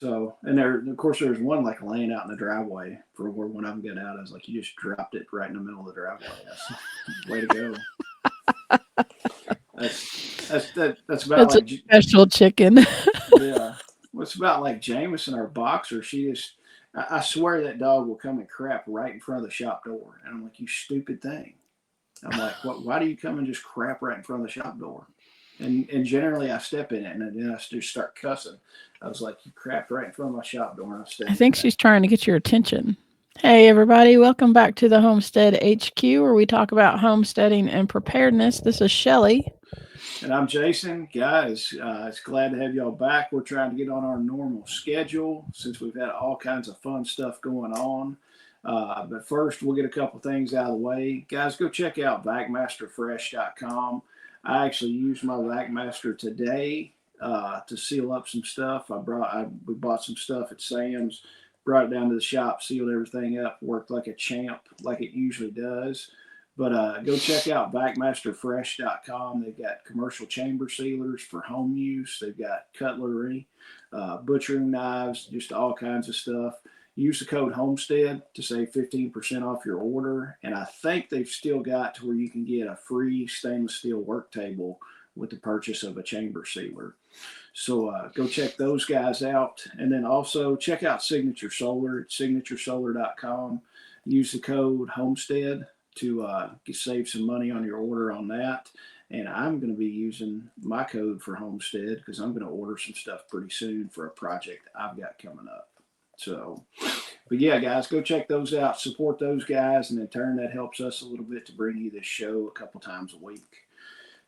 So, and of course, there's one like laying out in the driveway for where when I'm getting out, I was like, you just dropped it right in the middle of the driveway. That's way to go. That's about That's a like special chicken. yeah. What's about like Jameson, our boxer? She just, I swear that dog will come and crap right in front of the shop door, and I'm like, you stupid thing. I'm like, what? Why do you come and just crap right in front of the shop door? And generally I step in it and then I just start cussing. I was like, you crapped right in front of my shop door, and I I stepped in think it. she's trying to get your attention. Hey, everybody, welcome back to the Homestead HQ, where we talk about homesteading and preparedness. This is Shelly. And I'm Jason. Guys, it's glad to have y'all back. We're trying to get on our normal schedule since we've had all kinds of fun stuff going on. But first, we'll get a couple things out of the way. Guys, go check out vacmasterfresh.com. I actually used my Vac today to seal up some stuff. We bought some stuff at Sam's, brought it down to the shop, sealed everything up, worked like a champ, like it usually does. But go check out backmasterfresh.com. They've got commercial chamber sealers for home use. They've got cutlery, butchering knives, just all kinds of stuff. Use the code Homestead to save 15% off your order. And I think they've still got to where you can get a free stainless steel work table with the purchase of a chamber sealer. So go check those guys out. And then also check out Signature Solar at signaturesolar.com. Use the code Homestead to save some money on your order on that. And I'm going to be using my code for Homestead because I'm going to order some stuff pretty soon for a project I've got coming up. So, but yeah, guys, go check those out. Support those guys, and in turn, that helps us a little bit to bring you this show a couple times a week.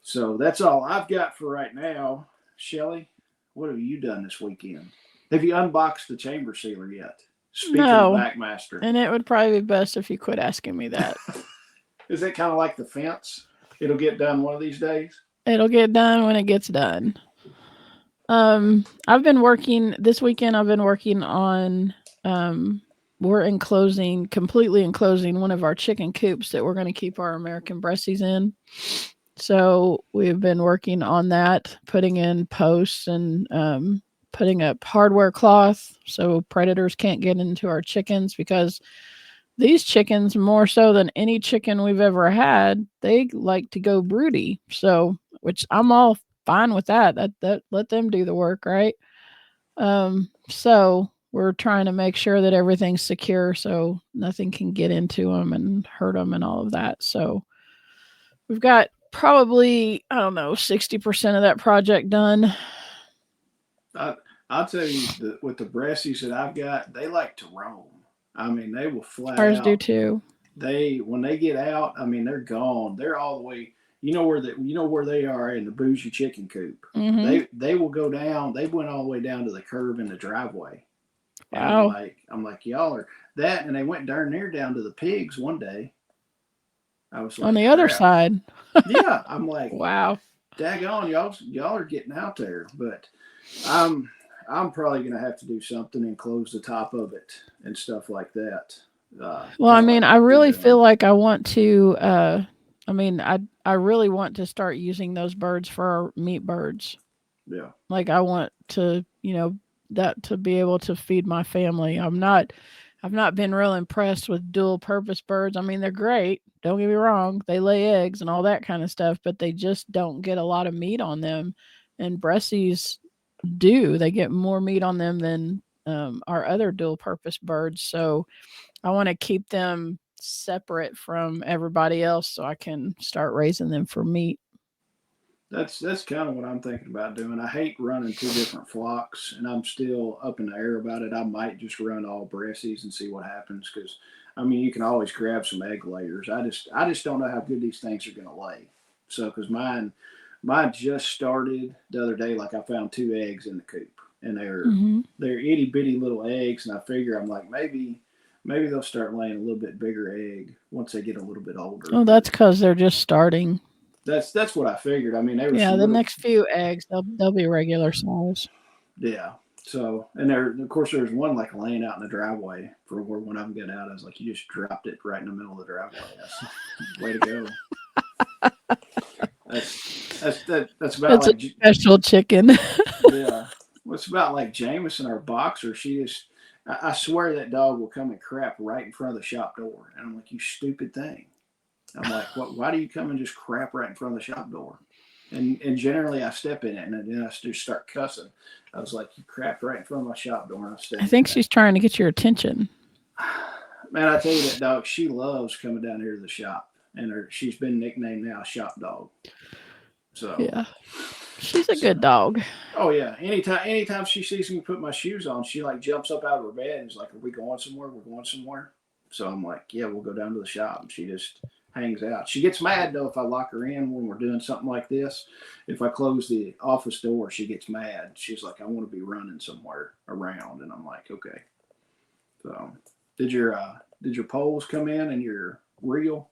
So that's all I've got for right now. Shelly, what have you done this weekend? Have you unboxed the chamber sealer yet? Speaking of No, Backmaster. and it would probably be best if you quit asking me that. Is that kind of like the fence? It'll get done one of these days? It'll get done when it gets done. I've been working this weekend. I've been working on, we're completely enclosing one of our chicken coops that we're going to keep our American breasties in. So we've been working on that, putting in posts and, putting up hardware cloth so predators can't get into our chickens, because these chickens, more so than any chicken we've ever had, they like to go broody. So, which I'm all fine with that. That let them do the work, right? So we're trying to make sure that everything's secure so nothing can get into them and hurt them and all of that. So we've got probably, I don't know, 60% of that project done. I'll tell you that with the breasties that I've got, they like to roam. I mean, they will flat Ours do out. too. When they get out, I mean, they're gone. They're all the way. You know where they are in the bougie chicken coop. Mm-hmm. They will go down. They went all the way down to the curb in the driveway. And Wow. I'm like, y'all are that, and they went darn near down to the pigs one day. I was On like, the other crap. side. Yeah, I'm like, Wow. daggone, y'all are getting out there. But I'm probably gonna have to do something and close the top of it and stuff like that. Well, I Kind of mean, like I they're really feel doing. like I want to. I really want to start using those birds for our meat birds. Yeah. Like I want to, that to be able to feed my family. I've not been real impressed with dual purpose birds. I mean, they're great. Don't get me wrong. They lay eggs and all that kind of stuff, but they just don't get a lot of meat on them. And breasties do. They get more meat on them than our other dual purpose birds. So I want to keep them separate from everybody else so I can start raising them for meat. That's kind of what I'm thinking about doing. I hate running two different flocks, and I'm still up in the air about it. I might just run all breasties and see what happens because, I mean, you can always grab some egg layers. I just don't know how good these things are going to lay. So, because mine just started the other day. Like I found two eggs in the coop, and Mm-hmm. they're itty bitty little eggs, and I figure I'm like maybe they'll start laying a little bit bigger egg once they get a little bit older. Oh, But that's because they're just starting. that's what I figured. I mean, they were Yeah, some the little. next few eggs they'll be regular size. Yeah. So, and of course, there's one like laying out in the driveway for where when I'm getting out, I was like, you just dropped it right in the middle of the driveway. That's way to go. That's about That's a like, special chicken. yeah. What's about like Jameson, our boxer? I swear that dog will come and crap right in front of the shop door, and I'm like, you stupid thing. I'm like, what? Why do you come and just crap right in front of the shop door? And generally I step in it and then I just start cussing. I was like, you crapped right in front of my shop door, and I stepped I think in she's trying to get your attention. Man, I tell you that dog, she loves coming down here to the shop, and she's been nicknamed now Shop Dog. So yeah, she's a good dog. Oh yeah, anytime she sees me put my shoes on, she like jumps up out of her bed and is like, "Are we going somewhere? We're going somewhere." So I'm like, "Yeah, we'll go down to the shop." And she just hangs out. She gets mad though if I lock her in when we're doing something like this. If I close the office door, she gets mad. She's like, "I want to be running somewhere around," and I'm like, "Okay." So, did your poles come in and your reel?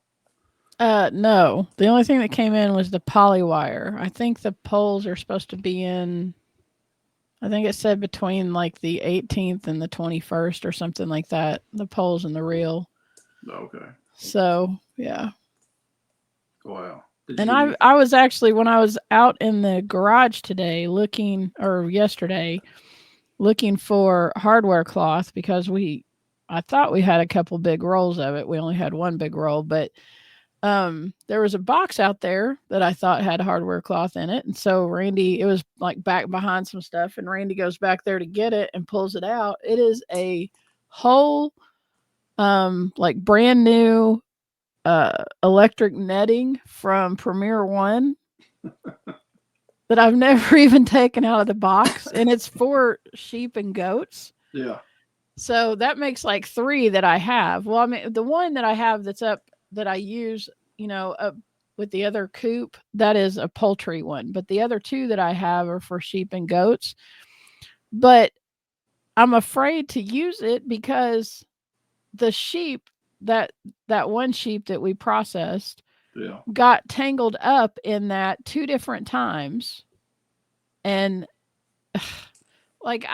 No. The only thing that came in was the poly wire. I think the poles are supposed to be in. I think it said between like the 18th and the 21st or something like that. The poles and the reel. Okay. So yeah. Wow. And I was actually, when I was out in the garage today yesterday looking for hardware cloth, because I thought we had a couple big rolls of it. We only had one big roll, but there was a box out there that I thought had hardware cloth in it. And so Randy, it was like back behind some stuff, and Randy goes back there to get it and pulls it out. It is a whole like brand new electric netting from Premier One that I've never even taken out of the box, and it's for sheep and goats. Yeah. So that makes like 3 that I have. Well, I mean, the one that I have that's up that I use, up with the other coop, that is a poultry one. But the other 2 that I have are for sheep and goats. But I'm afraid to use it because the sheep, that one sheep that we processed, got tangled up in that 2 different times. And like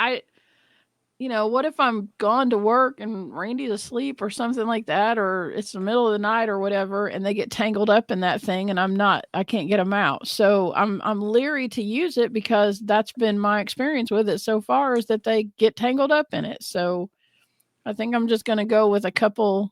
what if I'm gone to work and Randy's asleep or something like that, or it's the middle of the night or whatever, and they get tangled up in that thing, and I can't get them out. So I'm leery to use it because that's been my experience with it so far, is that they get tangled up in it. So I think I'm just going to go with a couple,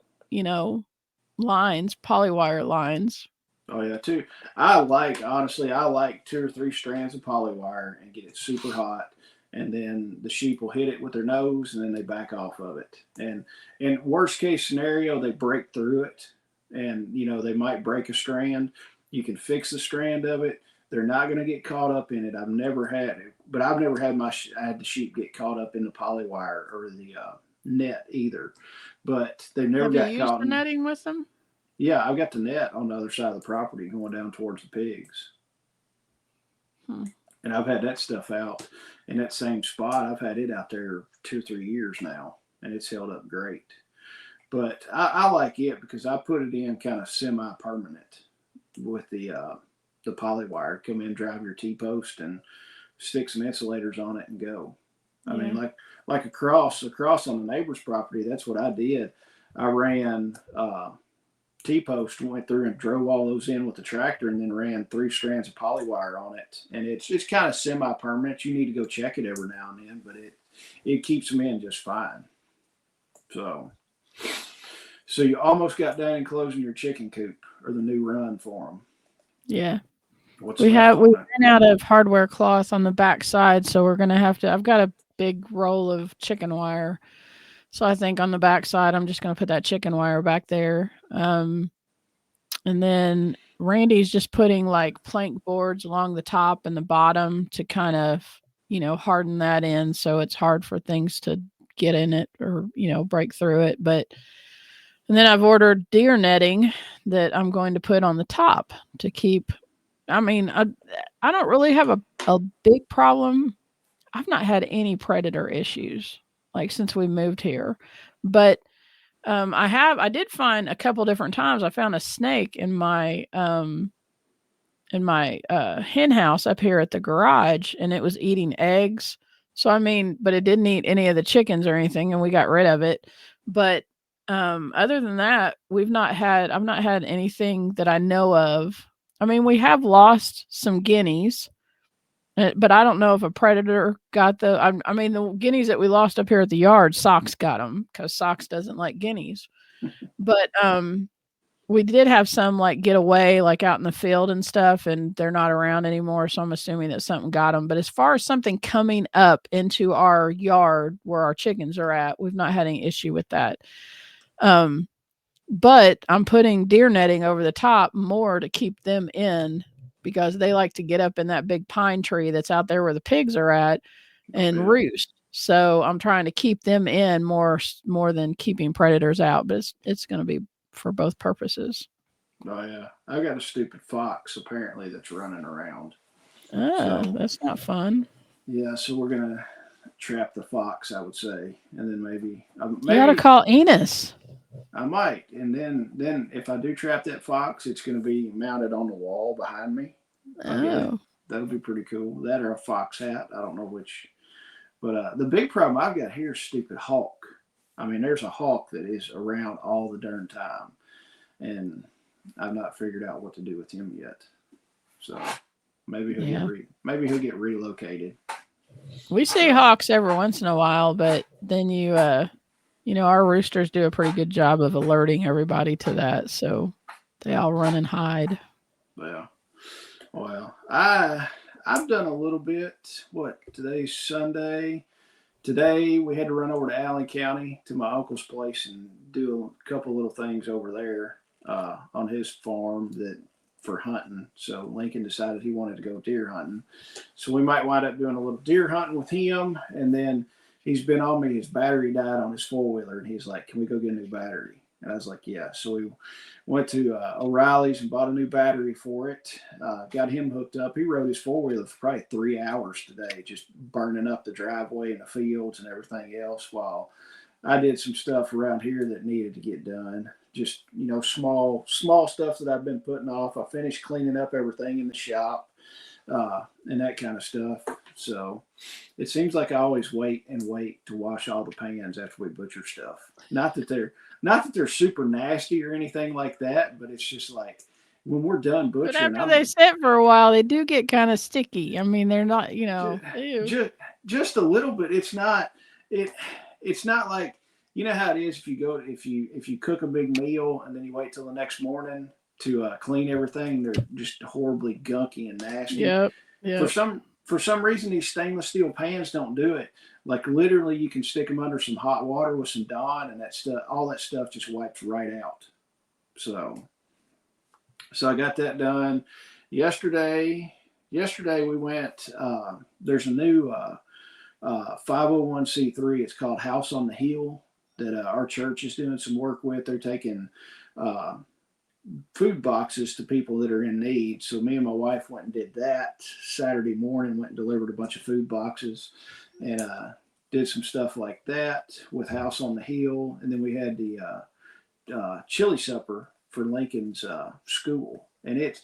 lines, polywire lines. Oh yeah, too. Honestly, I like 2 or 3 strands of polywire and get it super hot, and then the sheep will hit it with their nose, and then they back off of it. And in worst case scenario, they break through it, and they might break a strand. You can fix the strand of it. They're not going to get caught up in it. I've never had it, but I've never had I had the sheep get caught up in the polywire or the net either. But they never got used caught the netting with them? Yeah, I've got the net on the other side of the property going down towards the pigs. And I've had that stuff out in that same spot. I've had it out there 2 or 3 years now, and it's held up great. But I like it because I put it in kind of semi-permanent with the polywire. Come in, drive your T-post, and stick some insulators on it and go. I mean, like across on the neighbor's property, that's what I did. I ran T-post, went through and drove all those in with the tractor, and then ran 3 strands of polywire on it. And it's kind of semi-permanent. You need to go check it every now and then, but it keeps them in just fine. So you almost got done enclosing your chicken coop, or the new run for them. Yeah. We ran out of hardware cloth on the back side, so we're gonna have to. I've got a big roll of chicken wire, so I think on the back side I'm just gonna put that chicken wire back there. And then Randy's just putting like plank boards along the top and the bottom to kind of harden that in, so it's hard for things to get in it or break through it. And then I've ordered deer netting that I'm going to put on the top to keep. I mean, I don't really have a big problem. I've not had any predator issues like since we moved here, but I did find a couple different times. I found a snake in my hen house up here at the garage, and it was eating eggs. So I mean, but it didn't eat any of the chickens or anything, and we got rid of it. But other than that, I've not had anything that I know of. I mean, we have lost some guineas, But I don't know if a predator got I mean, the guineas that we lost up here at the yard, Socks got them because Socks doesn't like guineas. But we did have some like get away, like out in the field and stuff, and they're not around anymore. So I'm assuming that something got them. But as far as something coming up into our yard where our chickens are at, we've not had any issue with that. But I'm putting deer netting over the top more to keep them in because they like to get up in that big pine tree that's out there where the pigs are at and roost. So I'm trying to keep them in more than keeping predators out, but it's going to be for both purposes. Oh yeah, I got a stupid fox apparently that's running around. Oh, so, that's not fun. Yeah, so we're gonna trap the fox, I would say, and then maybe you gotta call Enos. I might, and then if I do trap that fox, it's gonna be mounted on the wall behind me. Oh, that'll be pretty cool. That or a fox hat. I don't know which. But the big problem I've got here is stupid hawk. I mean, there's a hawk that is around all the darn time, and I've not figured out what to do with him yet. So maybe he'll get relocated. We see hawks every once in a while, but then our roosters do a pretty good job of alerting everybody to that, so they all run and hide. Well, I've done a little bit. Today's Sunday. Today we had to run over to Allen County to my uncle's place and do a couple little things over there on his farm for hunting. So Lincoln decided he wanted to go deer hunting. So we might wind up doing a little deer hunting with him. And then he's been on me. His battery died on his 4-wheeler. And he's like, can we go get a new battery? And I was like, yeah. So we went to O'Reilly's and bought a new battery for it. Got him hooked up. He rode his 4-wheeler for probably 3 hours today, just burning up the driveway and the fields and everything else, while I did some stuff around here that needed to get done. Just, small stuff that I've been putting off. I finished cleaning up everything in the shop and that kind of stuff. So it seems like I always wait to wash all the pans after we butcher stuff. Not that they're super nasty or anything like that, but it's just like when we're done butchering. But after they sit for a while, they do get kind of sticky. I mean, they're not, just a little bit. It's not like, you know how it is if you cook a big meal and then you wait till the next morning to clean everything. They're just horribly gunky and nasty. Yep. For some reason, these stainless steel pans don't do it. Like literally, you can stick them under some hot water with some Dawn, and all that stuff just wipes right out. So I got that done yesterday. Yesterday we went. There's a new 501c3. It's called House on the Hill that our church is doing some work with. They're taking food boxes to people that are in need. So me and my wife went and did that Saturday morning, went and delivered a bunch of food boxes and did some stuff like that with House on the Hill. And then we had the chili supper for Lincoln's school. And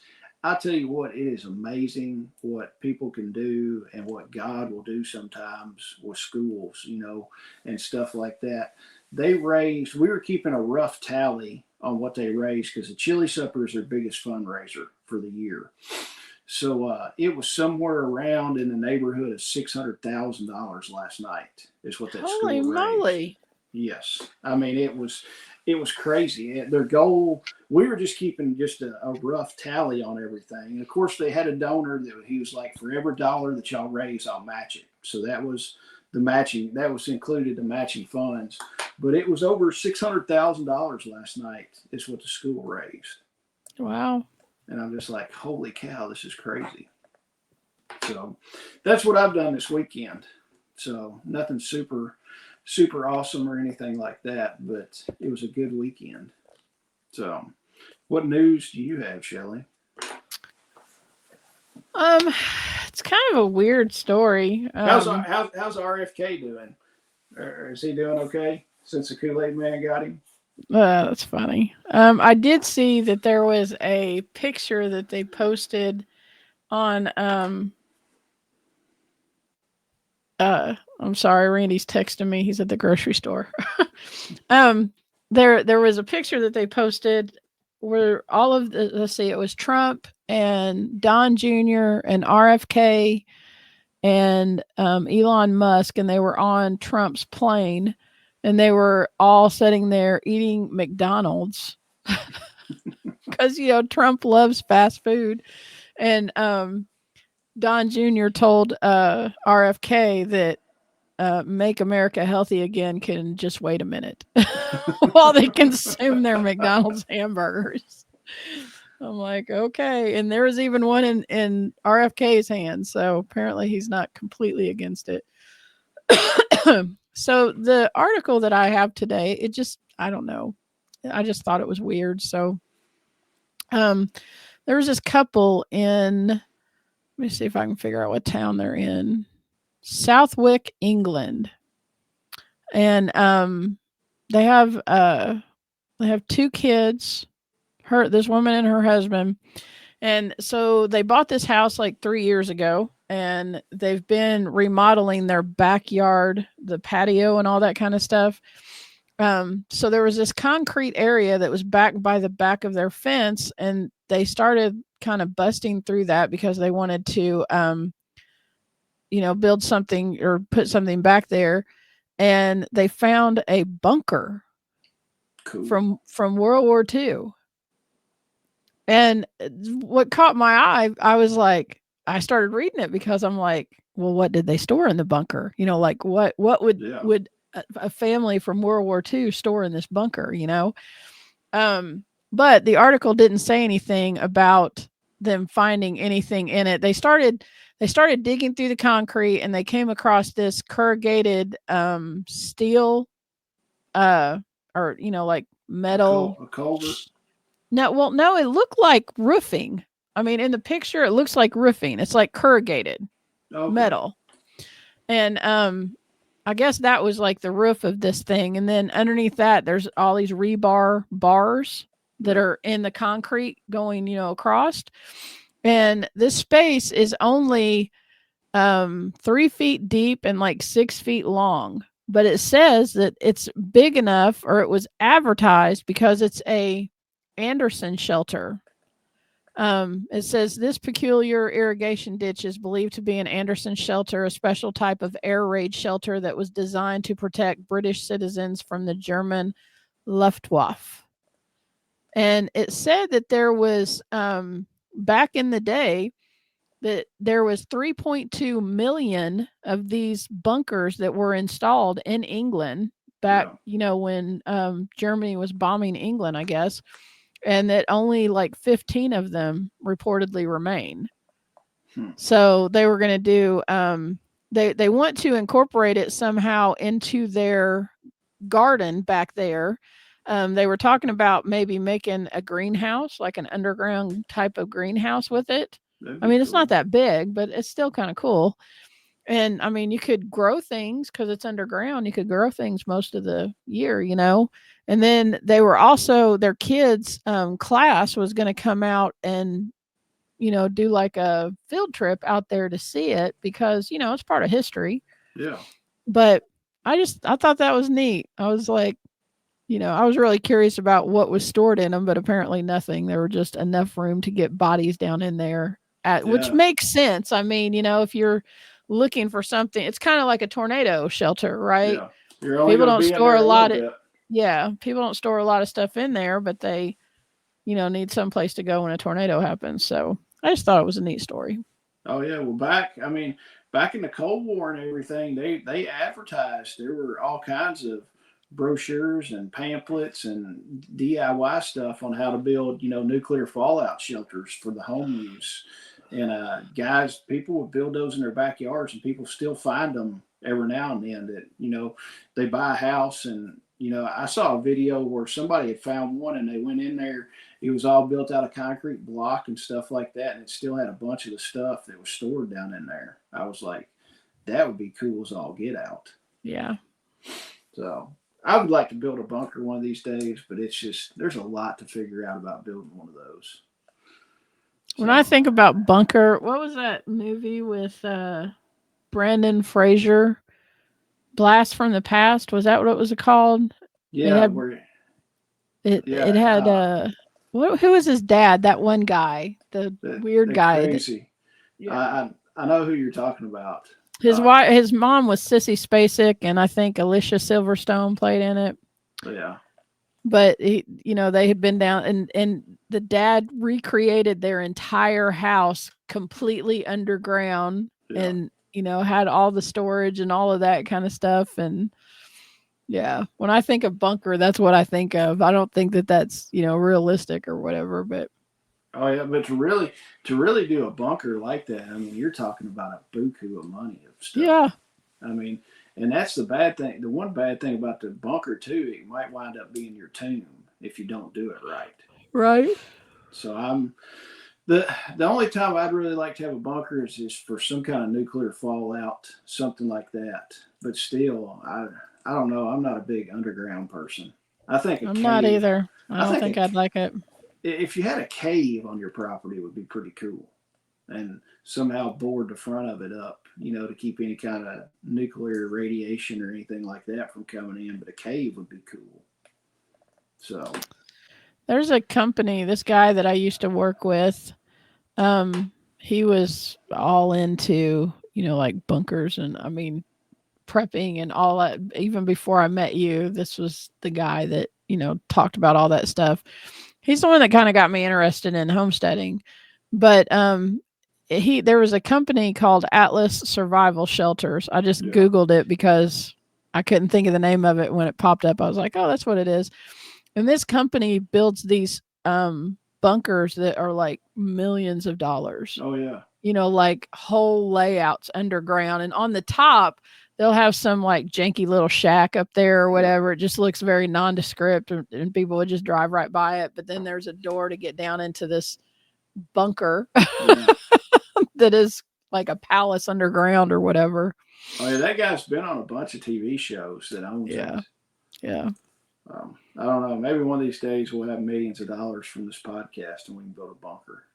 I'll tell you what, it is amazing what people can do and what God will do sometimes with schools, and stuff like that. We were keeping a rough tally on what they raised because the chili supper is their biggest fundraiser for the year. So it was somewhere around in the neighborhood of $600,000 last night is what that school raised. Holy moly. Yes. I mean, it was crazy. Their goal, we were just keeping just a rough tally on everything. And of course they had a donor that he was like, for every dollar that y'all raise, I'll match it. So that was that was included the matching funds, but it was over $600,000 last night is what the school raised. Wow. And I'm just like, holy cow, this is crazy. So that's what I've done this weekend. So nothing super awesome or anything like that, but it was a good weekend. So what news do you have, Shelley? It's kind of a weird story. How's RFK doing? Is he doing okay since the Kool-Aid man got him? That's funny. I did see that there was a picture that they posted on I'm sorry, Randy's texting me. He's at the grocery store. There was a picture that they posted where let's see, it was Trump and Don Jr. and RFK and Elon Musk, and they were on Trump's plane, and they were all sitting there eating McDonald's because Trump loves fast food, and Don Jr. told RFK that "Make America Healthy Again" can just wait a minute while they consume their McDonald's hamburgers. I'm like, okay. And there was even one in RFK's hands. So apparently he's not completely against it. So the article that I have today, I don't know. I just thought it was weird. So there was this couple let me see if I can figure out what town they're in. Southwick, England. And they have 2 kids, this woman and her husband. And so they bought this house like 3 years ago, and they've been remodeling their backyard, the patio and all that kind of stuff. So there was this concrete area that was back by the back of their fence, and they started kind of busting through that because they wanted to, build something or put something back there. And they found a bunker from World War II. And what caught my eye, I started reading it because I'm like, well, what did they store in the bunker? Like what would a family from World War II store in this bunker? But the article didn't say anything about them finding anything in it. They started digging through the concrete, and they came across this corrugated steel, or like metal. A culvert. No, it looked like roofing. I mean, in the picture, it looks like roofing. It's like corrugated metal. And I guess that was like the roof of this thing. And then underneath that, there's all these rebar bars that are in the concrete going, across. And this space is only 3 feet deep and like 6 feet long. But it says that it's big enough, or it was advertised because it's a Anderson shelter. It says this peculiar irrigation ditch is believed to be an Anderson shelter, a special type of air raid shelter that was designed to protect British citizens from the German Luftwaffe. And it said that there was, back in the day, that there was 3.2 million of these bunkers that were installed in England back, when Germany was bombing England, I guess. And that only like 15 of them reportedly remain. So they were going to do, they want to incorporate it somehow into their garden back there. They were talking about maybe making a greenhouse, like an underground type of greenhouse with it. I mean, it's not that big, but it's still kind of cool. And I mean, you could grow things because it's underground. You could grow things most of the year, And then they were also, their kids' class was going to come out and, do like a field trip out there to see it because, it's part of history. Yeah. But I thought that was neat. I was like, I was really curious about what was stored in them, but apparently nothing. There were just enough room to get bodies down in there, which makes sense. I mean, if you're looking for something, it's kind of like a tornado shelter, right? Yeah. People don't store a lot of, people don't store a lot of stuff in there, but they, need some place to go when a tornado happens. So I just thought it was a neat story. Oh yeah. Well, back in the Cold War and everything, they advertised. There were all kinds of brochures and pamphlets and DIY stuff on how to build, nuclear fallout shelters for the home use. And people would build those in their backyards, and people still find them every now and then. That they buy a house, and I saw a video where somebody had found one, and they went in there. It was all built out of concrete block and stuff like that, and it still had a bunch of the stuff that was stored down in there. I was like, that would be cool as all get out. Yeah. So I would like to build a bunker one of these days, but it's just, there's a lot to figure out about building one of those. When I think about bunker, what was that movie with Brendan Fraser? Blast from the Past? Was that what it was called? Yeah. It had who was his dad? That one guy, the weird guy. Crazy. I know who you're talking about. His mom was Sissy Spacek, and I think Alicia Silverstone played in it. Yeah. But they had been down, and the dad recreated their entire house completely underground, Yeah. and had all the storage and all of that kind of stuff. And yeah, when I think of bunker, that's what I think of. I don't think that that's realistic or whatever, but Oh yeah, but to really do a bunker like that, I mean, you're talking about a buku of money of stuff. yeah, I mean, and that's the bad thing. The one bad thing about the bunker too, it might wind up being your tomb if you don't do it right. right. So the only time I'd really like to have a bunker is for some kind of nuclear fallout, something like that. But still, I don't know. I'm not a big underground person. I think a I'm cave. not either. I I don't think think I'd like it. if you had a cave on your property, it would be pretty cool, and somehow board the front of it up, to keep any kind of nuclear radiation or anything like that from coming in. But a cave would be cool. So There's a company, this guy that I used to work with, he was all into, like bunkers, and I mean prepping and all that. Even before I met you, this was the guy that, talked about all that stuff. He's the one that kind of got me interested in homesteading. But there was a company called Atlas Survival Shelters. I just yeah, Googled it because I couldn't think of the name of it when it popped up. I was like, oh, that's what it is. And this company builds these bunkers that are like millions of dollars. oh yeah, Like whole layouts underground. And on the top, they'll have some like janky little shack up there or yeah, whatever. It just looks very nondescript, and people would just drive right by it. But then there's a door to get down into this bunker yeah. that is like a palace underground or whatever. Oh yeah, that guy's been on a bunch of TV shows that owns Yeah. that. Yeah. I don't know. Maybe one of these days we'll have millions of dollars from this podcast and we can build a bunker.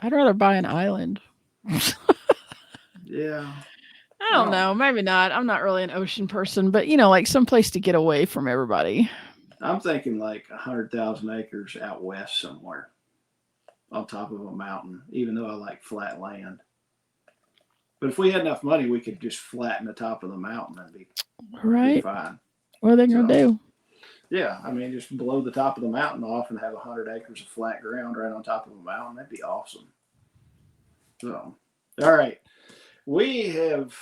I'd rather buy an island. Yeah. I don't know. Maybe not. I'm not really an ocean person, but like some place to get away from everybody. I'm thinking like 100,000 acres out west somewhere on top of a mountain, even though I like flat land. But if we had enough money, we could just flatten the top of the mountain and be Right. fine. What are they going to do? Yeah, I mean, just blow the top of the mountain off and have 100 acres of flat ground right on top of a mountain. That'd be awesome. So, all right. We have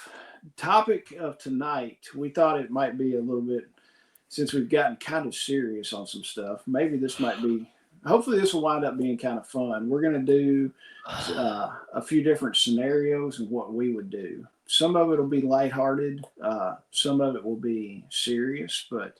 topic of tonight. We thought it might be a little bit, since we've gotten kind of serious on some stuff. Maybe this might be. Hopefully, this will wind up being kind of fun. We're going to do a few different scenarios and what we would do. Some of it will be lighthearted. Some of it will be serious, but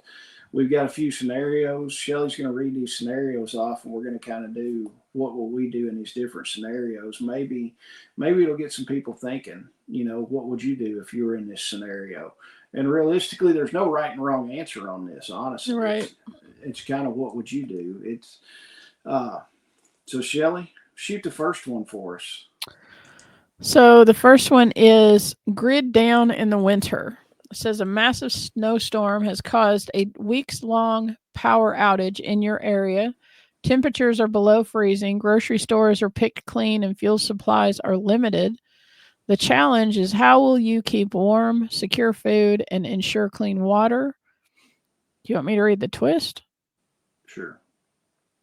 we've got a few scenarios. Shelly's going to read these scenarios off, and we're going to kind of do what will we do in these different scenarios. Maybe it'll get some people thinking, what would you do if you were in this scenario? And realistically, there's no right and wrong answer on this, honestly. Right. It's kind of what would you do? It's so Shelly, shoot the first one for us. So the first one is grid down in the winter. It says a massive snowstorm has caused a weeks-long power outage in your area. Temperatures are below freezing. Grocery stores are picked clean and fuel supplies are limited. The challenge is, how will you keep warm, secure food, and ensure clean water? Do you want me to read the twist? Sure.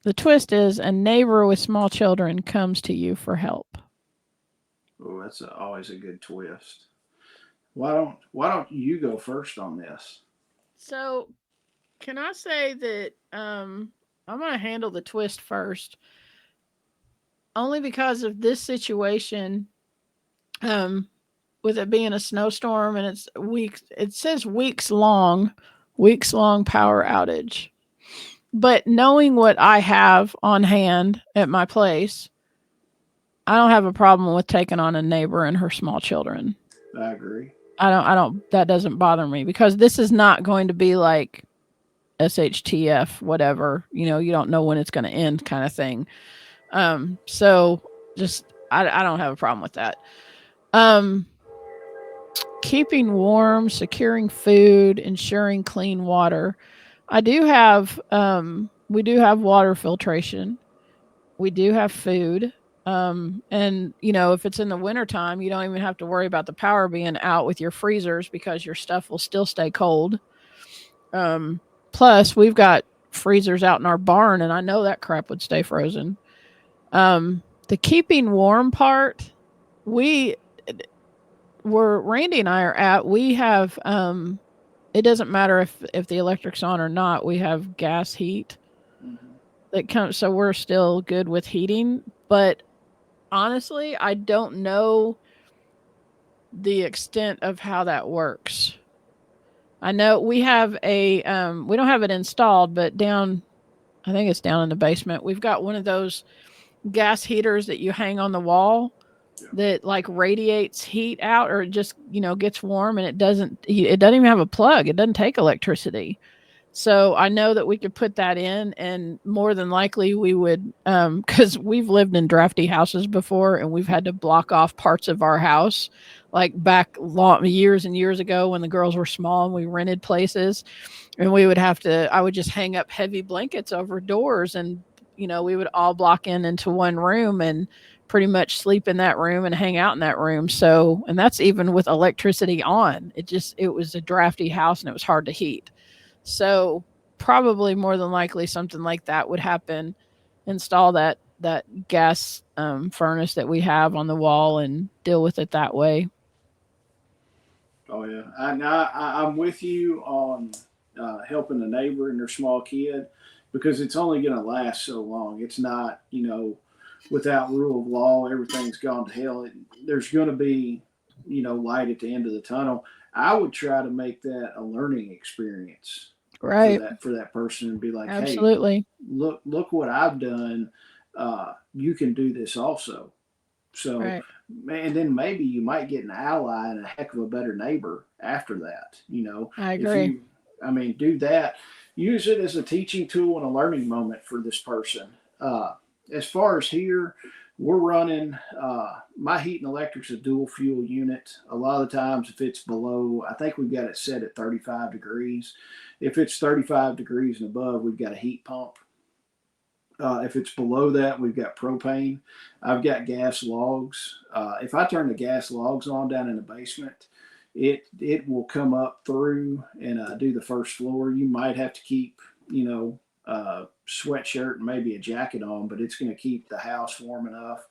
The twist is, a neighbor with small children comes to you for help. Oh, that's always a good twist. Why don't you go first on this? So, can I say that I'm going to handle the twist first, only because of this situation, with it being a snowstorm and it's weeks. It says weeks long power outage. But knowing what I have on hand at my place, I don't have a problem with taking on a neighbor and her small children. I agree. I don't, that doesn't bother me, because this is not going to be like SHTF, whatever, you don't know when it's going to end kind of thing. So just, I don't have a problem with that. Keeping warm, securing food, ensuring clean water. We do have water filtration. We do have food. And if it's in the wintertime, you don't even have to worry about the power being out with your freezers because your stuff will still stay cold. Um, Plus, we've got freezers out in our barn, and I know that crap would stay frozen. The keeping warm part, we where Randy and I are at, we have it doesn't matter if the electric's on or not. We have gas heat Mm-hmm. that comes, so we're still good with heating. But honestly, I don't know the extent of how that works. I know we have we don't have it installed, but I think it's down in the basement. We've got one of those gas heaters that you hang on the wall Yeah. that like radiates heat out, or it just, gets warm, and it doesn't even have a plug. It doesn't take electricity. So I know that we could put that in, and more than likely we would, because we've lived in drafty houses before, and we've had to block off parts of our house, like back long years and years ago when the girls were small and we rented places, and I would just hang up heavy blankets over doors, and we would all block into one room and pretty much sleep in that room and hang out in that room. So, and that's even with electricity on. It was a drafty house and it was hard to heat. So probably more than likely something like that would happen. Install that gas furnace that we have on the wall and deal with it that way. Oh yeah, I'm with you on helping the neighbor and their small kid, because it's only going to last so long. It's not, without rule of law, everything's gone to hell. There's going to be, light at the end of the tunnel. I would try to make that a learning experience Right. for that person, and be like, hey, Absolutely. look what I've done. You can do this also. So, Right. and then maybe you might get an ally and a heck of a better neighbor after that. I If agree. you, I mean, do that, use it as a teaching tool and a learning moment for this person. As far as here, we're running my heat and electric's a dual fuel unit. A lot of the times, if it's below, I think we've got it set at 35 degrees. If it's 35 degrees and above, we've got a heat pump. If it's below that, we've got propane. I've got gas logs. If I turn the gas logs on down in the basement, it will come up through and do the first floor. You might have to keep, sweatshirt and maybe a jacket on, but it's going to keep the house warm enough.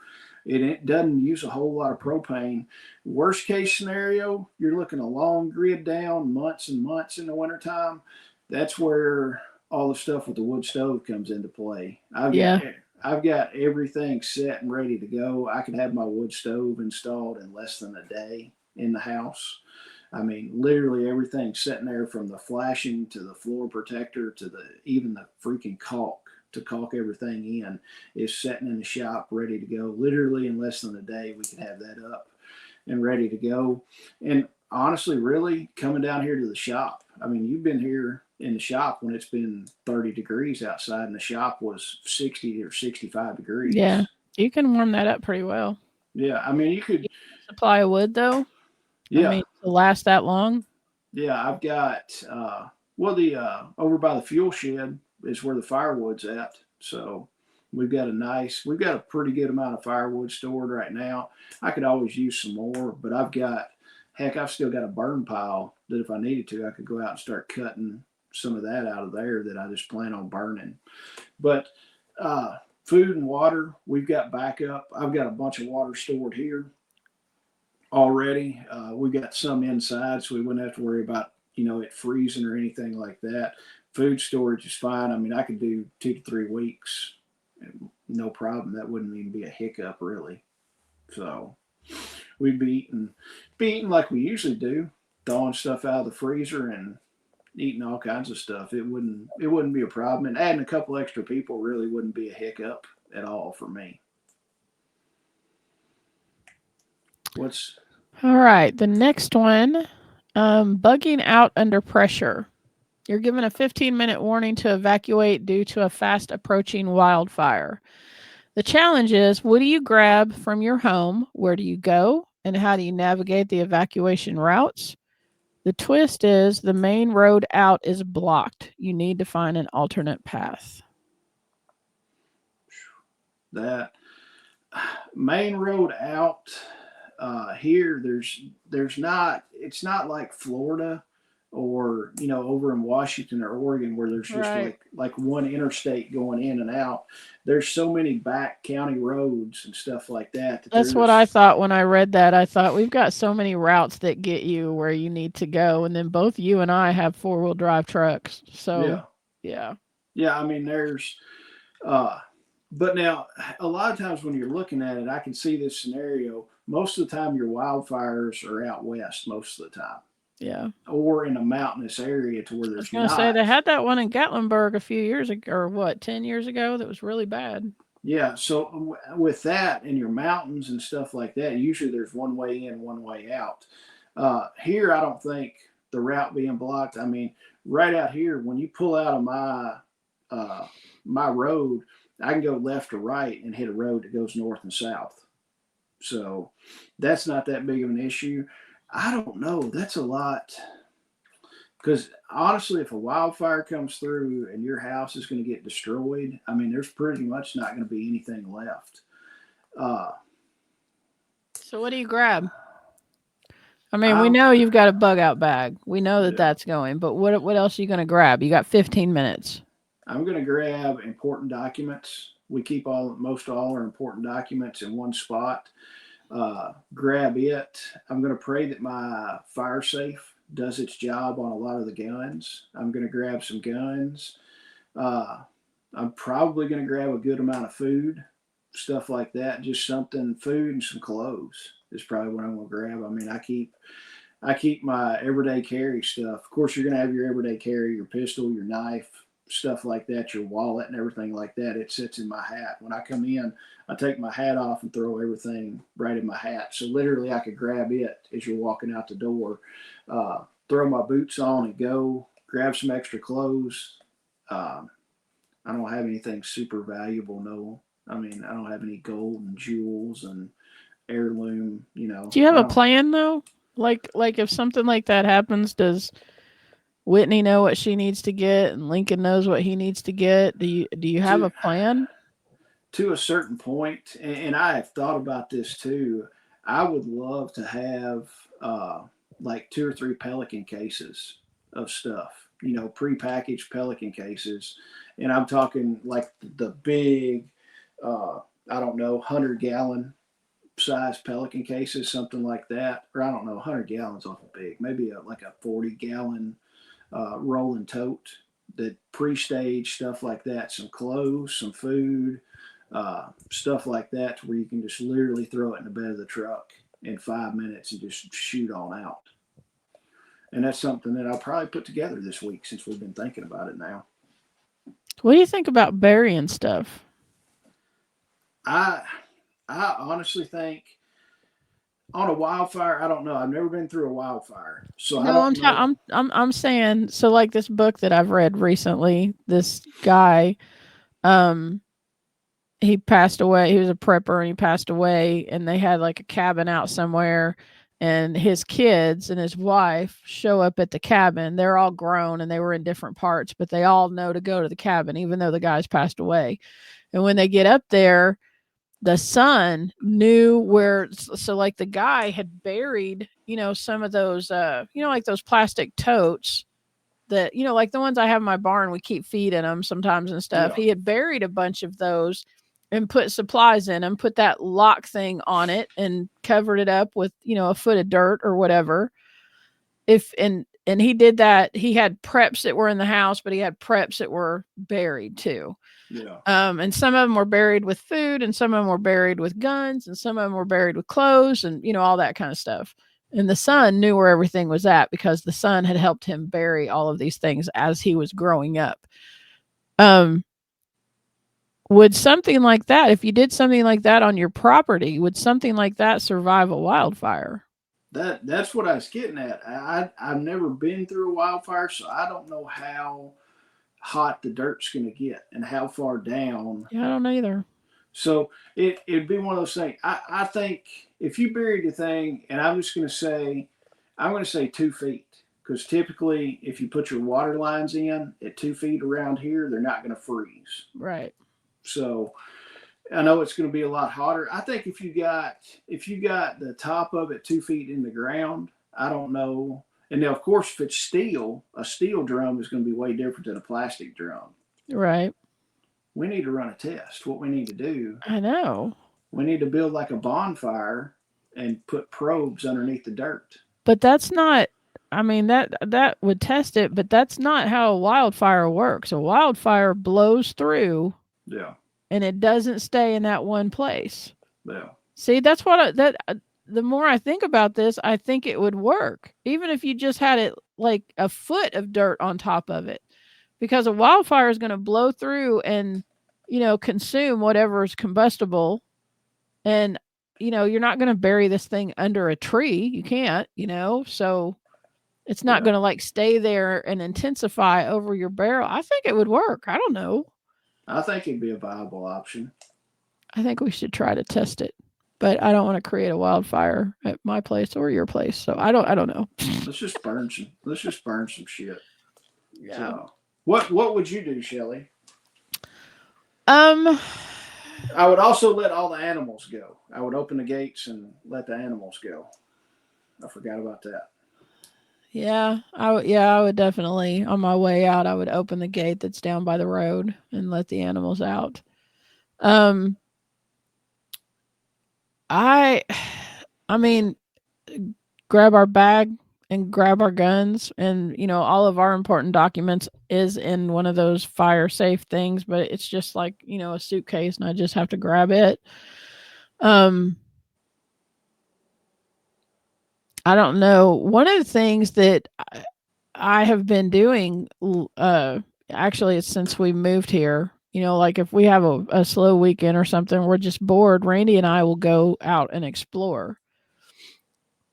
It doesn't use a whole lot of propane. Worst case scenario, you're looking a long grid down, months and months in the wintertime. That's where all the stuff with the wood stove comes into play. Yeah. I've got everything set and ready to go. I could have my wood stove installed in less than a day in the house. I mean, literally everything sitting there, from the flashing to the floor protector to even the freaking caulk to caulk everything in, is sitting in the shop ready to go. Literally in less than a day, we can have that up and ready to go. And honestly, really coming down here to the shop. I mean, you've been here in the shop when it's been 30 degrees outside, and the shop was 60 or 65 degrees. Yeah. You can warm that up pretty well. Yeah, I mean, you could. You supply of wood though. I Yeah, mean, to last that long. yeah. I've got well, the over by the fuel shed is where the firewood's at. So we've got a pretty good amount of firewood stored right now. I could always use some more, but I've still got a burn pile that if I needed to, I could go out and start cutting some of that out of there that I just plan on burning. But food and water, we've got backup. I've got a bunch of water stored here already. We've got some inside, so we wouldn't have to worry about it freezing or anything like that. Food storage is fine. I mean, I could do 2 to 3 weeks, no problem. That wouldn't even be a hiccup really. So we'd be eating like we usually do, thawing stuff out of the freezer and eating all kinds of stuff. It wouldn't be a problem, and adding a couple extra people really wouldn't be a hiccup at all for me. What's All right. The next one, bugging out under pressure. You're given a 15-minute warning to evacuate due to a fast approaching wildfire. The challenge is, what do you grab from your home? Where do you go? And how do you navigate the evacuation routes? The twist is the main road out is blocked. You need to find an alternate path. that? Main road out here, there's not. It's not like Florida or over in Washington or Oregon where there's just Right. like one interstate going in and out. There's so many back county roads and stuff like that That's what I thought when I read that. I thought we've got so many routes that get you where you need to go, and then both you and I have four-wheel drive trucks. So, yeah, yeah. yeah. I mean, uh, but now a lot of times when you're looking at it, I can see this scenario. Most of the time, your wildfires are out west. Most of the time. Yeah. Or in a mountainous area to where I was there's going to say not. they had that one in Gatlinburg a few years ago, or what, 10 years ago, that was really bad. Yeah, so with that in your mountains and stuff like that, usually there's one way in, one way out. Here, I don't think the route being blocked. I mean, right out here, when you pull out of uh, my road, I can go left or right and hit a road that goes north and south. So that's not that big of an issue. I don't know. That's a lot. Because honestly, if a wildfire comes through and your house is going to get destroyed, I mean, there's pretty much not going to be anything left. Uh, So, what do you grab? I mean, we I'm know you've got a bug out bag. We know that yeah, that's going, but what else are you going to grab? You got 15 minutes. I'm going to grab important documents. We keep most all our important documents in one spot. Grab it. I'm going to pray that my fire safe does its job on a lot of the guns. I'm going to grab some guns. Uh, I'm probably going to grab a good amount of food, stuff like that. Just something, food and some clothes is probably what I'm going to grab. I mean, I keep my everyday carry stuff. Of course, you're going to have your everyday carry, your pistol, your knife, stuff like that, your wallet and everything like that. It sits in my hat. When I come in, I take my hat off and throw everything right in my hat. So literally, I could grab it as you're walking out the door, throw my boots on and go. Grab some extra clothes. Um, I don't have anything super valuable, no. I mean, I don't have any gold and jewels and heirloom, Do you have I a don't. plan though? Like if something like that happens, does Whitney know what she needs to get and Lincoln knows what he needs to get? Do you have To a plan? to a certain point, and I have thought about this too. I would love to have like two or three Pelican cases of stuff, prepackaged Pelican cases, and I'm talking like the big, uh, I don't know, 100-gallon size Pelican cases, something like that, or I don't know, 100 gallons awful big, maybe like a 40-gallon rolling tote that pre-stage stuff like that, some clothes, some food, stuff like that, to where you can just literally throw it in the bed of the truck in 5 minutes and just shoot on out. And that's something that I'll probably put together this week since we've been thinking about it now. What do you think about burying stuff? I I honestly think on a wildfire, I don't know. I've never been through a wildfire, so I No, don't know. I'm saying, so like this book that I've read recently, this guy, um he passed away. He was a prepper and he passed away, and they had like a cabin out somewhere, and his kids and his wife show up at the cabin. They're all grown and they were in different parts, but they all know to go to the cabin even though the guy's passed away. And when they get up there, the son knew where, so like the guy had buried, some of those like those plastic totes that, like the ones I have in my barn, we keep feed in them sometimes and stuff. Yeah, He had buried a bunch of those and put supplies in them, put that lock thing on it and covered it up with, a foot of dirt or whatever. If and he did that. He had preps that were in the house, but he had preps that were buried too. yeah, And some of them were buried with food, and some of them were buried with guns, and some of them were buried with clothes, and all that kind of stuff. And the son knew where everything was at because the son had helped him bury all of these things as he was growing up. Um, would something like that, if you did something like that on your property, would something like that survive a wildfire? that's what I was getting at. I've never been through a wildfire, so I don't know how hot the dirt's going to get and how far down. Yeah, I don't know either. So it'd be one of those things. I think if you buried the thing, and I'm going to say 2 feet, because typically if you put your water lines in at 2 feet around here, they're not going to freeze. Right. So I know it's going to be a lot hotter. I think if you got the top of it 2 feet in the ground, I don't know. And now, of course, if it's steel, a steel drum is going to be way different than a plastic drum. Right. We need to run a test. What we need to do, I know. we need to build like a bonfire and put probes underneath the dirt. But that's not, I mean, that would test it, but that's not how a wildfire works. A wildfire blows through Yeah, and it doesn't stay in that one place. yeah, See, that's the more I think about this, I think it would work. Even if you just had it like a foot of dirt on top of it. Because a wildfire is going to blow through and, consume whatever is combustible. And, you're not going to bury this thing under a tree. You can't, so it's not yeah. going to like stay there and intensify over your barrel. I think it would work. I don't know. I think it'd be a viable option. I think we should try to test it. But I don't want to create a wildfire at my place or your place. So I don't know. Let's just burn some. Let's just burn some shit. Yeah. So, what would you do, Shelly? Um I would also let all the animals go. I would open the gates and let the animals go. I forgot about that. Yeah, I would definitely on my way out I would open the gate that's down by the road and let the animals out. Um I I mean grab our bag and grab our guns and all of our important documents is in one of those fire safe things, but it's just like, a suitcase and I just have to grab it. Um I don't know. One of the things that I have been doing, actually, it's since we moved here. Like if we have a slow weekend or something, we're just bored. Randy and I will go out and explore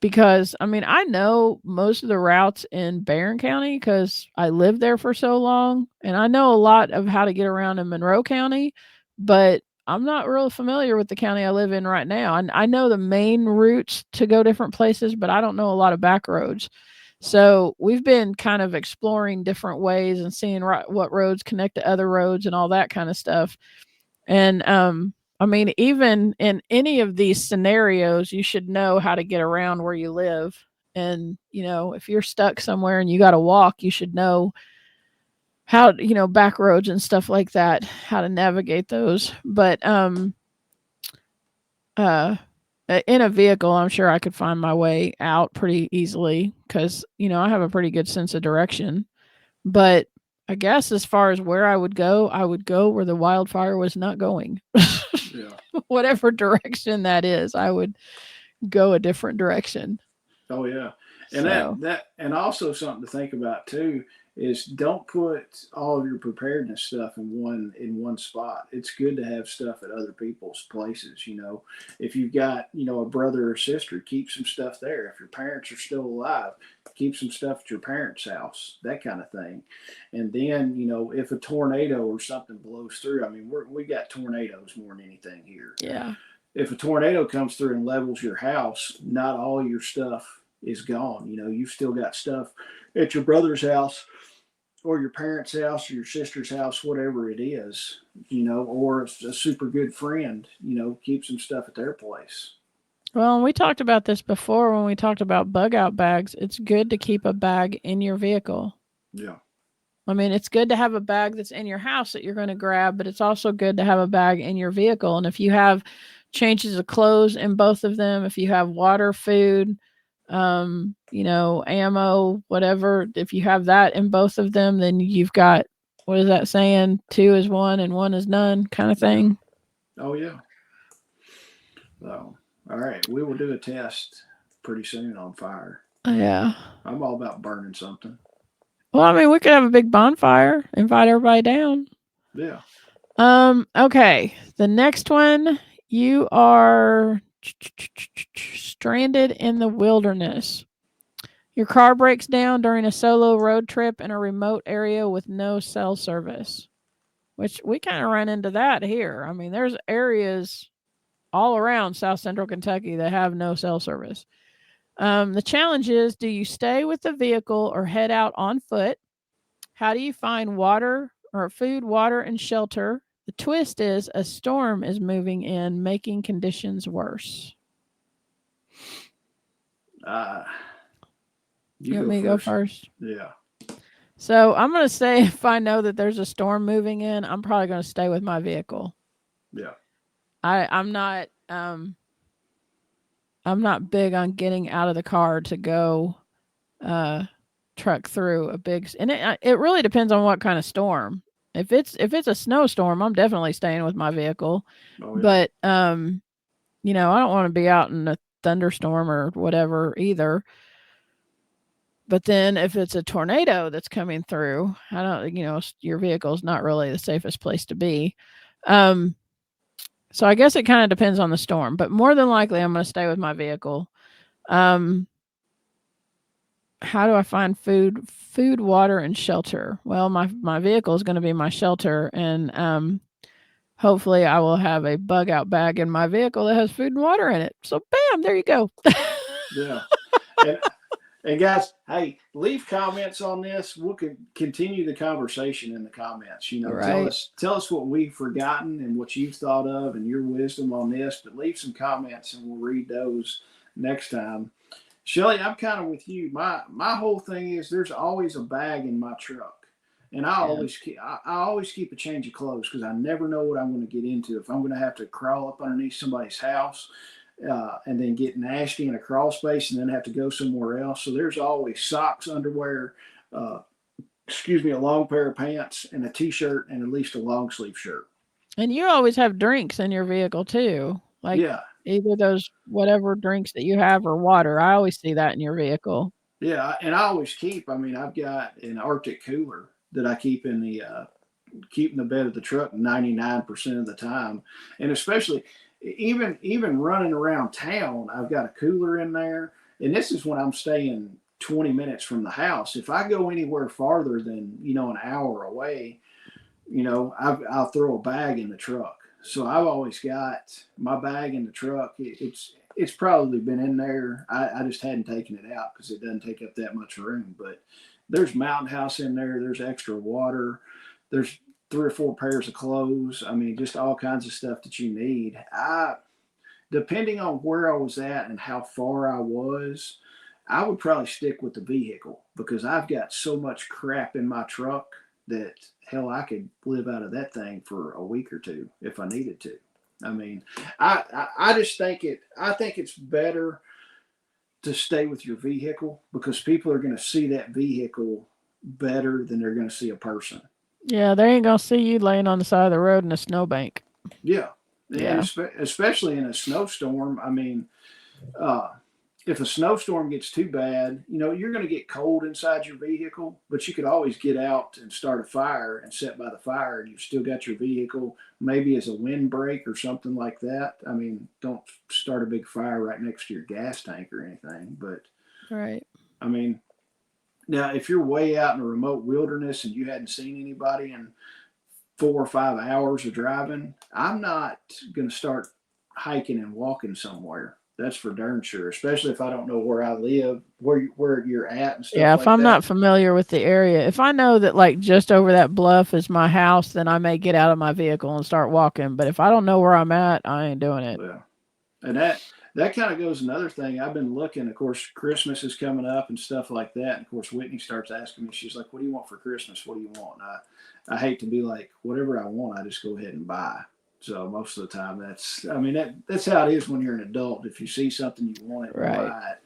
because I mean I know most of the routes in Barron County because I lived there for so long, and I know a lot of how to get around in Monroe County, but I'm not real familiar with the county I live in right now. And I know the main routes to go different places, but I don't know a lot of back roads. So we've been kind of exploring different ways and seeing what roads connect to other roads and all that kind of stuff. And I mean, even in any of these scenarios, you should know how to get around where you live. And if you're stuck somewhere and you got to walk, you should know how back roads and stuff like that, how to navigate those. But in a vehicle, I'm sure I could find my way out pretty easily because I have a pretty good sense of direction. But I guess as far as where I would go where the wildfire was not going. Yeah. Whatever direction that is, I would go a different direction. Oh yeah. And So, that and also something to think about too is don't put all of your preparedness stuff in one spot. It's good to have stuff at other people's places. If you've got a brother or sister, keep some stuff there. If your parents are still alive, keep some stuff at your parents' house. That kind of thing. And then if a tornado or something blows through, I mean we got tornadoes more than anything here. yeah. If a tornado comes through and levels your house, not all your stuff is gone. You've still got stuff at your brother's house or your parents' house or your sister's house, whatever it is, or a super good friend, keep some stuff at their place. Well, and we talked about this before when we talked about bug out bags. It's good to keep a bag in your vehicle. Yeah. I mean, it's good to have a bag that's in your house that you're going to grab, but it's also good to have a bag in your vehicle. And if you have changes of clothes in both of them, if you have water, food, ammo, whatever, if you have that in both of them, then you've got, what is that saying? 2 is 1 and 1 is none kind of thing. Oh yeah. So, all right, we will do a test pretty soon on fire. Yeah. I'm all about burning something. Well, I mean, we could have a big bonfire, invite everybody down. Yeah. Okay. The next one, you are stranded in the wilderness. Your car breaks down during a solo road trip in a remote area with no cell service, which we kind of run into that here. I mean, there's areas all around South Central Kentucky that have no cell service. The challenge is, do you stay with the vehicle or head out on foot? How do you find water or food, water, and shelter? The twist is a storm is moving in, making conditions worse. You want go me to go first? Yeah. So I'm going to say if I know that there's a storm moving in, I'm probably going to stay with my vehicle. Yeah. I'm not big on getting out of the car to go truck through a big, and it really depends on what kind of storm. If it's a snowstorm, I'm definitely staying with my vehicle. Oh, yeah. But I don't want to be out in a thunderstorm or whatever either. But then if it's a tornado that's coming through, I don't, your vehicle is not really the safest place to be. So I guess it kind of depends on the storm, but more than likely I'm going to stay with my vehicle. How do I find food, water, and shelter? Well, my vehicle is going to be my shelter, and hopefully I will have a bug out bag in my vehicle that has food and water in it. So bam, there you go. Yeah. And guys, hey, leave comments on this. We'll continue the conversation in the comments. Right. Tell us what we've forgotten and what you've thought of and your wisdom on this. But leave some comments and we'll read those next time. Shelly, I'm kind of with you. My whole thing is there's always a bag in my truck, and I always keep a change of clothes because I never know what I'm going to get into. If I'm going to have to crawl up underneath somebody's house. And then get nasty in a crawl space and then have to go somewhere else. So there's always socks, underwear, a long pair of pants and a t-shirt and at least a long sleeve shirt. And you always have drinks in your vehicle too. Like either those whatever drinks that you have or water. I always see that in your vehicle. Yeah. And I always I've got an Arctic cooler that I keep in the bed of the truck 99% of the time. And especially even running around town, I've got a cooler in there. And this is when I'm staying 20 minutes from the house. If I go anywhere farther than, an hour away, I'll throw a bag in the truck. So I've always got my bag in the truck. It's probably been in there. I just hadn't taken it out because it doesn't take up that much room. But there's Mountain House in there. There's extra water. There's 3 or 4 pairs of clothes. I mean, just all kinds of stuff that you need. Depending on where I was at and how far I was, I would probably stick with the vehicle because I've got so much crap in my truck that hell, I could live out of that thing for a week or two if I needed to. I mean, I just think it's better to stay with your vehicle because people are going to see that vehicle better than they're going to see a person. Yeah, they ain't gonna see you laying on the side of the road in a snowbank. Yeah, and especially in a snowstorm. I mean, if a snowstorm gets too bad, you're going to get cold inside your vehicle, but you could always get out and start a fire and sit by the fire, and you've still got your vehicle maybe as a windbreak or something like that. I mean, don't start a big fire right next to your gas tank or anything, but right. I mean. Now, if you're way out in a remote wilderness and you hadn't seen anybody in 4 or 5 hours of driving, I'm not going to start hiking and walking somewhere. That's for darn sure, especially if I don't know where I live, where you're at and stuff like that. Yeah, if I'm not familiar with the area. If I know that like just over that bluff is my house, then I may get out of my vehicle and start walking. But if I don't know where I'm at, I ain't doing it. Yeah. And that kind of goes another thing. I've been looking, of course, Christmas is coming up and stuff like that. And of course, Whitney starts asking me, she's like, what do you want for Christmas? What do you want? And I hate to be like, whatever I want, I just go ahead and buy. So most of the time that's how it is when you're an adult. If you see something you want it, buy it.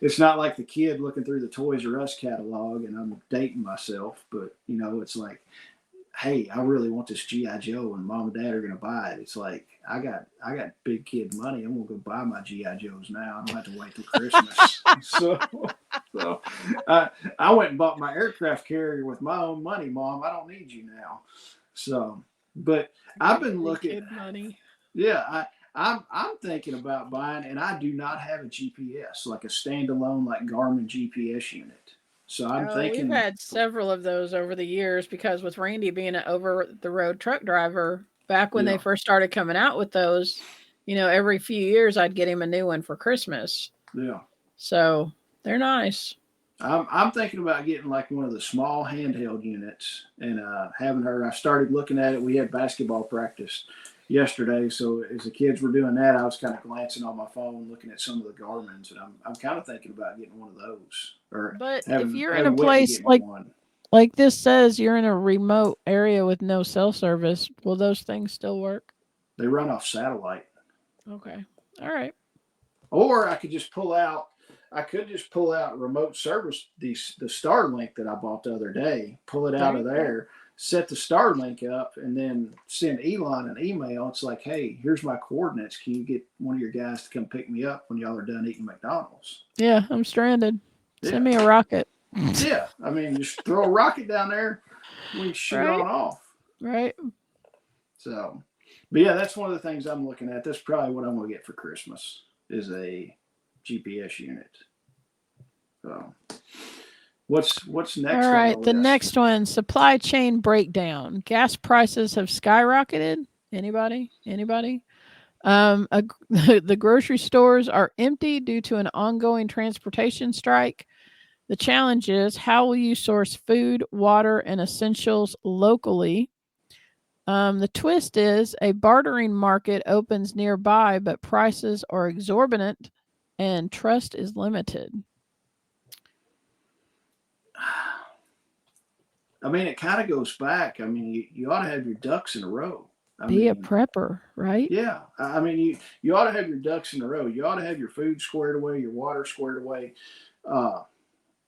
It's not like the kid looking through the Toys R Us catalog and I'm dating myself, but it's like, hey, I really want this G.I. Joe and mom and dad are going to buy it. It's like, I got big kid money. I'm going to go buy my G.I. Joes now. I don't have to wait till Christmas. so I went and bought my aircraft carrier with my own money, Mom. I don't need you now. So, but I've been looking. Kid money. Yeah, I'm thinking about buying, and I do not have a GPS, like a standalone, like Garmin GPS unit. So I'm thinking we've had several of those over the years because with Randy being an over-the-road truck driver, back when they first started coming out with those, every few years I'd get him a new one for Christmas. Yeah. So they're nice. I'm thinking about getting like one of the small handheld units and having her. I started looking at it. We had basketball practice yesterday, so as the kids were doing that, I was kind of glancing on my phone, looking at some of the Garmin's, and I'm kind of thinking about getting one of those or But if having you're in a having Whitney place get me one. like this says you're in a remote area with no cell service, will those things still work? They run off satellite. Okay. All right. Or I could just pull out. I could just pull out remote service the Starlink that I bought the other day. Pull it There out of you go. there, set the Starlink up, and then send Elon an email. It's like, hey, here's my coordinates. Can you get one of your guys to come pick me up when y'all are done eating McDonald's? Yeah, I'm stranded. Yeah, Send me a rocket. yeah. I mean, just throw a rocket down there, we shoot Right. on off. Right. So, but yeah, that's one of the things I'm looking at. That's probably what I'm gonna get for Christmas is a GPS unit. So, what's next? All On right. the The list? next one, supply chain breakdown. Gas prices have skyrocketed. Anybody? Anybody? The grocery stores are empty due to an ongoing transportation strike. The challenge is how will you source food, water, and essentials locally? The twist is a bartering market opens nearby, but prices are exorbitant and trust is limited. I mean, it kind of goes back. I mean, you ought to have your ducks in a row. I Be a mean, prepper, right? yeah. I mean, you ought to have your ducks in a row. You ought to have your food squared away, your water squared away. Uh,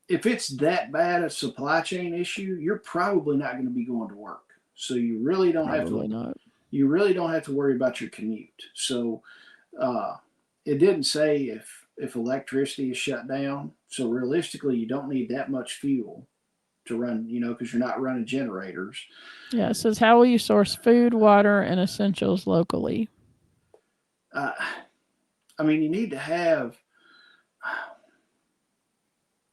if it's that bad a supply chain issue, you're probably not going to be going to work. So you really don't have Probably to. not. You really don't have to worry about your commute. So uh, it didn't say if electricity is shut down. So realistically, you don't need that much fuel to run. Because you're not running generators. Yeah, it says how will you source food, water, and essentials locally? Uh, I mean, you need to have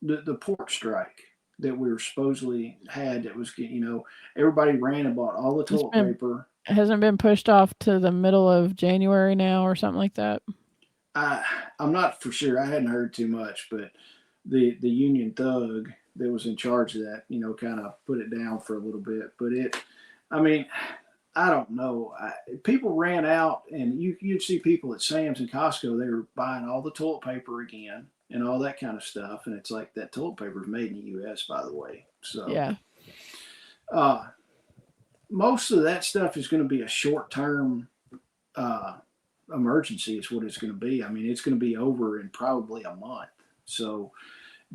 the pork strike that we were supposedly had. That was everybody ran and bought all the It's toilet been paper. hasn't been pushed off to the middle of January now or something like that. I'm not for sure. I hadn't heard too much, but the union thug that was in charge of that, kind of put it down for a little bit. But I mean, I don't know. People ran out, and you'd see people at Sam's and Costco. They were buying all the toilet paper again and all that kind of stuff. And it's like that toilet paper is made in the U.S., by the way. So Yeah. uh, most of that stuff is going to be a short term emergency. Is what it's going to be. I mean, it's going to be over in probably a month. So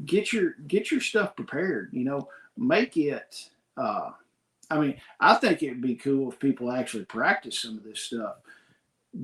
get your stuff prepared. Make it. I mean, I think it'd be cool if people actually practice some of this stuff.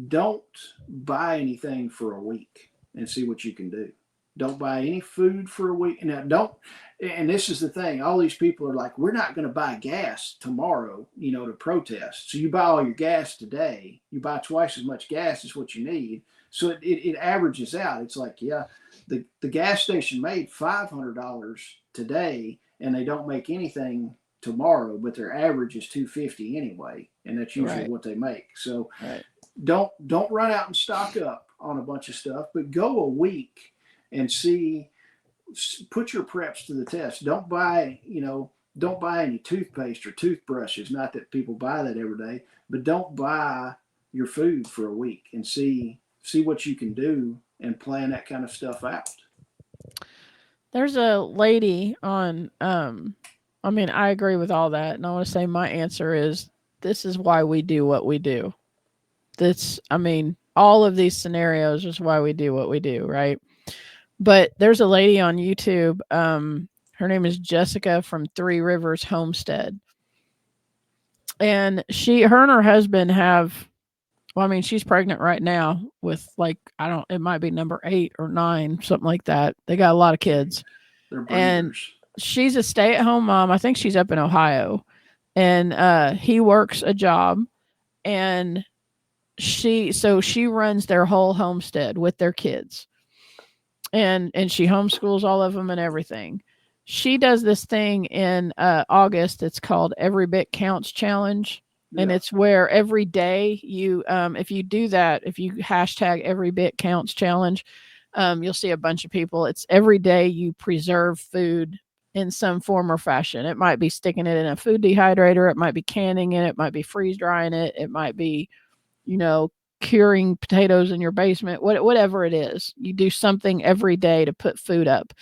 Don't buy anything for a week and see what you can do. Don't buy any food for a week. Now, don't. And this is the thing. All these people are like, we're not going to buy gas tomorrow, to protest. So you buy all your gas today. You buy twice as much gas as what you need. So it averages out. It's like, yeah, the gas station made $500 today, and they don't make anything tomorrow, but their average is $250 anyway, and that's usually Right. what they make. So Right. don't run out and stock up on a bunch of stuff, but go a week and see. Put your preps to the test. Don't buy any toothpaste or toothbrushes. Not that people buy that every day, but don't buy your food for a week and see what you can do and plan that kind of stuff out. There's a lady on I mean, I agree with all that, and I want to say my answer is this is why we do what we do. I mean, all of these scenarios is why we do what we do, right? But there's a lady on YouTube. Her name is Jessica from Three Rivers Homestead, and her and her husband have. Well, I mean, she's pregnant right now with it might be number 8 or 9, something like that. They got a lot of kids, They're and breeders. she's a stay-at-home mom. I think she's up in Ohio, and he works a job, and she runs their whole homestead with their kids, and she homeschools all of them and everything. She does this thing in August. It's called Every Bit Counts Challenge. And Yeah. it's where every day you, if you do that, if you hashtag Every Bit Counts Challenge, you'll see a bunch of people. It's every day you preserve food in some form or fashion. It might be sticking it in a food dehydrator. It might be canning it. It might be freeze drying it. It might be, curing potatoes in your basement. Whatever it is, you do something every day to put food up.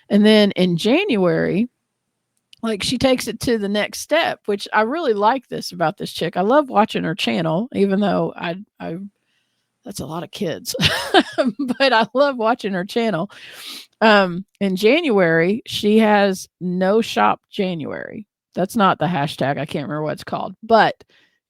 And then in January, like, she takes it to the next step, which I really like this about this chick. I love watching her channel, even though I that's a lot of kids, but I love watching her channel. In January, she has no shop January. That's not the hashtag. I can't remember what it's called, but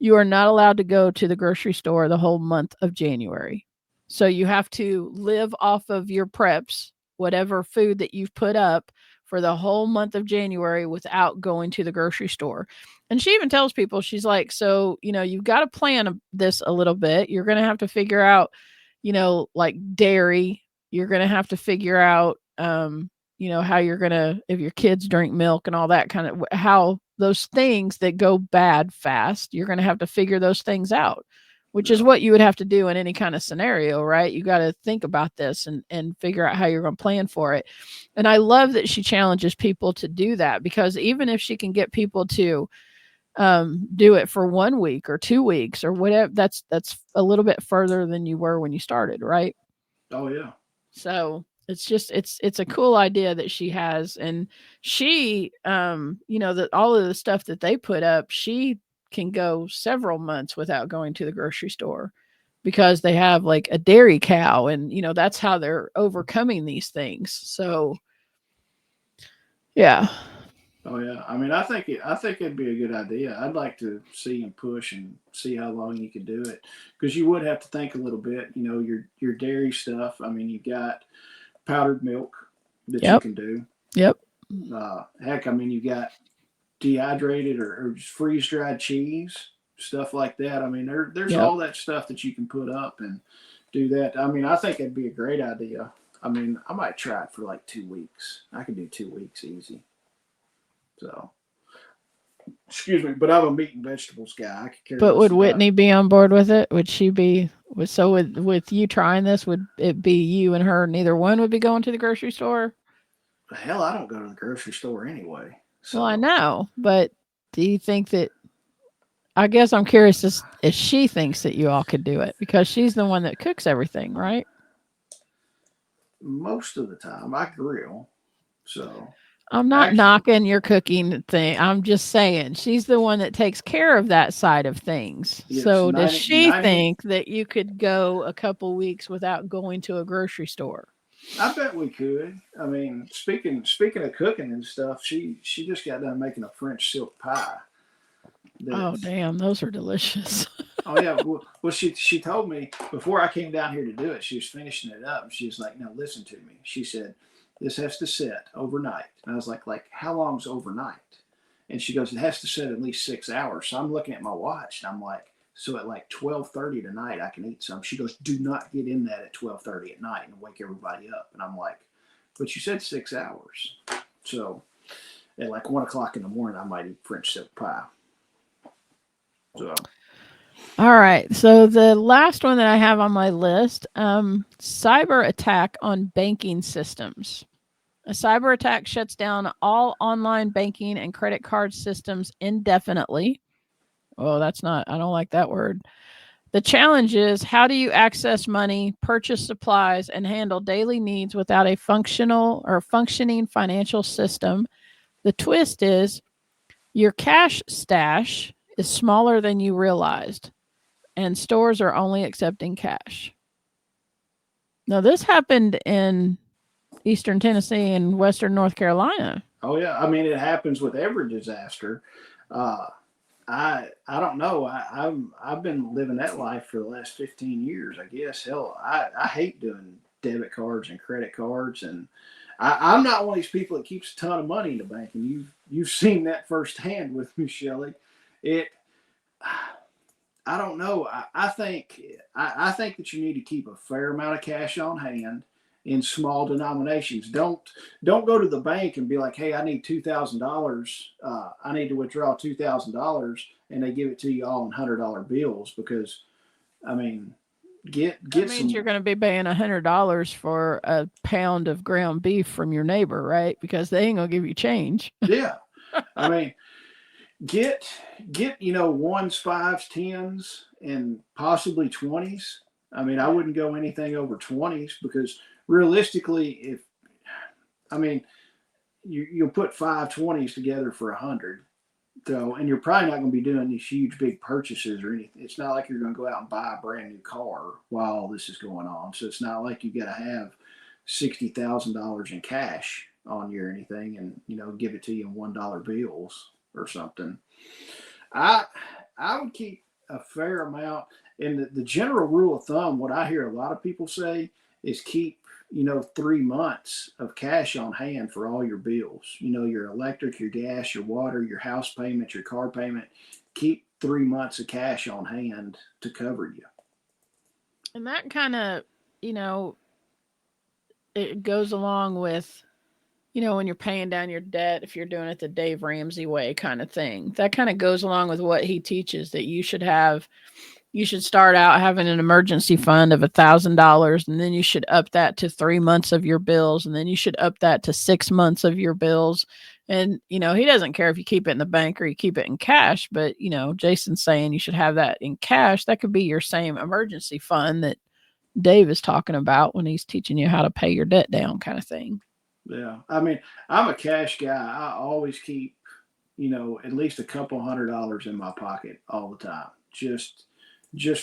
you are not allowed to go to the grocery store the whole month of January. So you have to live off of your preps, whatever food that you've put up for the whole month of January without going to the grocery store. And she even tells people, she's like, so, you've got to plan this a little bit. You're going to have to figure out, like dairy. You're going to have to figure out, how you're going to, if your kids drink milk and all that kind of, how those things that go bad fast, you're going to have to figure those things out, which is what you would have to do in any kind of scenario, right? You got to think about this and figure out how you're going to plan for it. And I love that she challenges people to do that, because even if she can get people to do it for 1 week or 2 weeks or whatever, that's a little bit further than you were when you started, right? Oh yeah. So it's just it's a cool idea that she has. And she that all of the stuff that they put up, she can go several months without going to the grocery store, because they have like a dairy cow, and that's how they're overcoming these things. So yeah. Oh yeah. I mean, I think it'd be a good idea. I'd like to see and push and see how long you can do it, because you would have to think a little bit. Your dairy stuff. I mean, you got powdered milk that you Yep. can do. Yep. Heck, I mean, you got dehydrated or just freeze dried cheese, stuff like that. I mean, there's Yep. all that stuff that you can put up and do that. I mean, I think it'd be a great idea. I mean, I might try it for like 2 weeks. I could do 2 weeks easy. So, excuse me, but I'm a meat and vegetables guy. I could care But less would about. Whitney be on board with it? Would she be? So with you trying this, would it be you and her? Neither one would be going to the grocery store. Hell, I don't go to the grocery store anyway. Well, I So, know, but do you think that? I guess I'm curious if she thinks that you all could do it, because she's the one that cooks everything, right? most of the time, I grill. So, I'm not actually, knocking your cooking thing. I'm just saying she's the one that takes care of that side of things. yes, So does 90, she 90 think that you could go a couple weeks without going to a grocery store? I bet we could. I mean, speaking of cooking and stuff, she just got done making a French silk pie. Oh, That's damn, those are delicious. oh yeah. Well, she told me before I came down here to do it. She was finishing it up, and she was like, "Now listen to me." She said, "This has to set overnight." And I was like how long's overnight? And she goes, "It has to set at least 6 hours." So I'm looking at my watch, and I'm like, "So at like 12:30 tonight, I can eat some." She goes, "Do not get in that at 12:30 at night and wake everybody up." And I'm like, "But you said 6 hours." So at like 1 o'clock in the morning, I might eat French silk pie. So All right. So the last one that I have on my list, cyber attack on banking systems. A cyber attack shuts down all online banking and credit card systems indefinitely. Oh, that's not, I don't like that word. The challenge is, how do you access money, purchase supplies, and handle daily needs without a functional or functioning financial system? The twist is, your cash stash is smaller than you realized, and stores are only accepting cash. Now, this happened in Eastern Tennessee and Western North Carolina. oh yeah, I mean it happens with every disaster. Uh, I don't know. I've been living that life for the last 15 years. I guess. Hell, I hate doing debit cards and credit cards, and I'm not one of these people that keeps a ton of money in the bank. And you've seen that firsthand with me, Shelley. It. I don't know. I think that you need to keep a fair amount of cash on hand in small denominations. Don't go to the bank and be like, "Hey, I need $2,000. I need to withdraw $2,000," and they give it to you all in $100 bills, because I mean, That means you're going to be paying $100 for a pound of ground beef from your neighbor, right? Because they ain't going to give you change. Yeah. I mean, get ones, fives, tens, and possibly 20s. I mean, I wouldn't go anything over 20s because realistically, you'll put 5 20s together for 100. So, and you're probably not going to be doing these huge big purchases or anything. It's not like you're going to go out and buy a brand new car while all this is going on. So it's not like you got to have $60,000 in cash on you or anything, and give it to you in $1 bills or something. I would keep a fair amount. And the general rule of thumb, what I hear a lot of people say is keep 3 months of cash on hand for all your bills. Your electric, your gas, your water, your house payment, your car payment. Keep 3 months of cash on hand to cover you. And that kind of, it goes along with, when you're paying down your debt, if you're doing it the Dave Ramsey way kind of thing. That kind of goes along with what he teaches, that you should start out having an emergency fund of $1,000, and then you should up that to 3 months of your bills, and then you should up that to 6 months of your bills. And he doesn't care if you keep it in the bank or you keep it in cash, but Jason's saying you should have that in cash. That could be your same emergency fund that Dave is talking about when he's teaching you how to pay your debt down, kind of thing. Yeah, I mean, I'm a cash guy. I always keep at least a couple $100 in my pocket all the time, just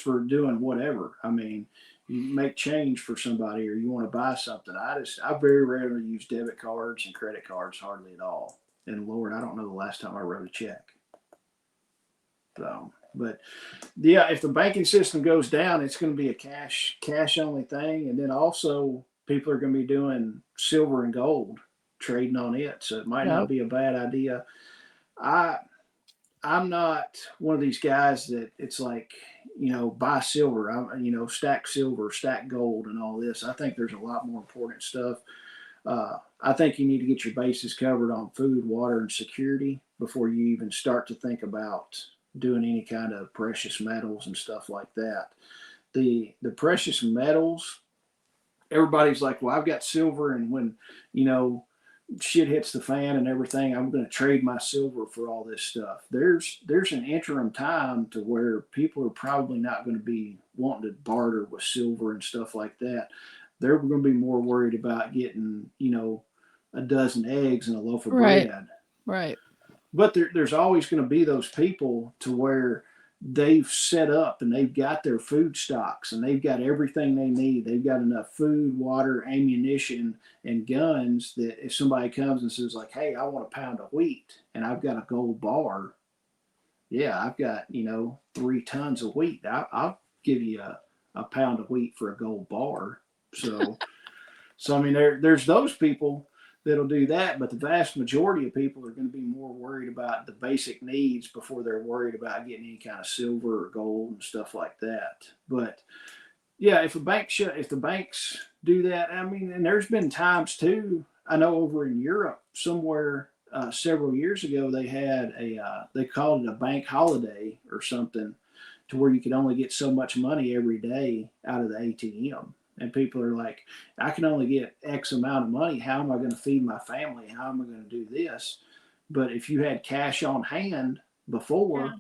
for doing whatever. I mean, you make change for somebody or you want to buy something. I very rarely use debit cards and credit cards, hardly at all. And Lord, I don't know the last time I wrote a check. So, but yeah, if the banking system goes down, it's going to be a cash only thing. And then also people are going to be doing silver and gold, trading on it. So it might not be a bad idea. I'm not one of these guys that it's like, buy silver, stack silver, stack gold and all this. I think there's a lot more important stuff. I think you need to get your bases covered on food, water, and security before you even start to think about doing any kind of precious metals and stuff like that. The precious metals, everybody's like, well, I've got silver, and when, shit hits the fan and everything, I'm going to trade my silver for all this stuff. There's an interim time to where people are probably not going to be wanting to barter with silver and stuff like that. They're going to be more worried about getting, a dozen eggs and a loaf of bread. Right. But there's always going to be those people to where they've set up and they've got their food stocks and they've got everything they need. They've got enough food, water, ammunition, and guns that if somebody comes and says like, hey, I want a pound of wheat and I've got a gold bar. Yeah, I've got, 3 tons of wheat. I'll give you a pound of wheat for a gold bar. So I mean, there's those people that'll do that, but the vast majority of people are going to be more worried about the basic needs before they're worried about getting any kind of silver or gold and stuff like that. But yeah, if the banks do that, I mean, and there's been times too. I know over in Europe somewhere several years ago they had they called it a bank holiday or something, to where you could only get so much money every day out of the ATM. And people are like, I can only get X amount of money. How am I going to feed my family? How am I going to do this? But if you had cash on hand before,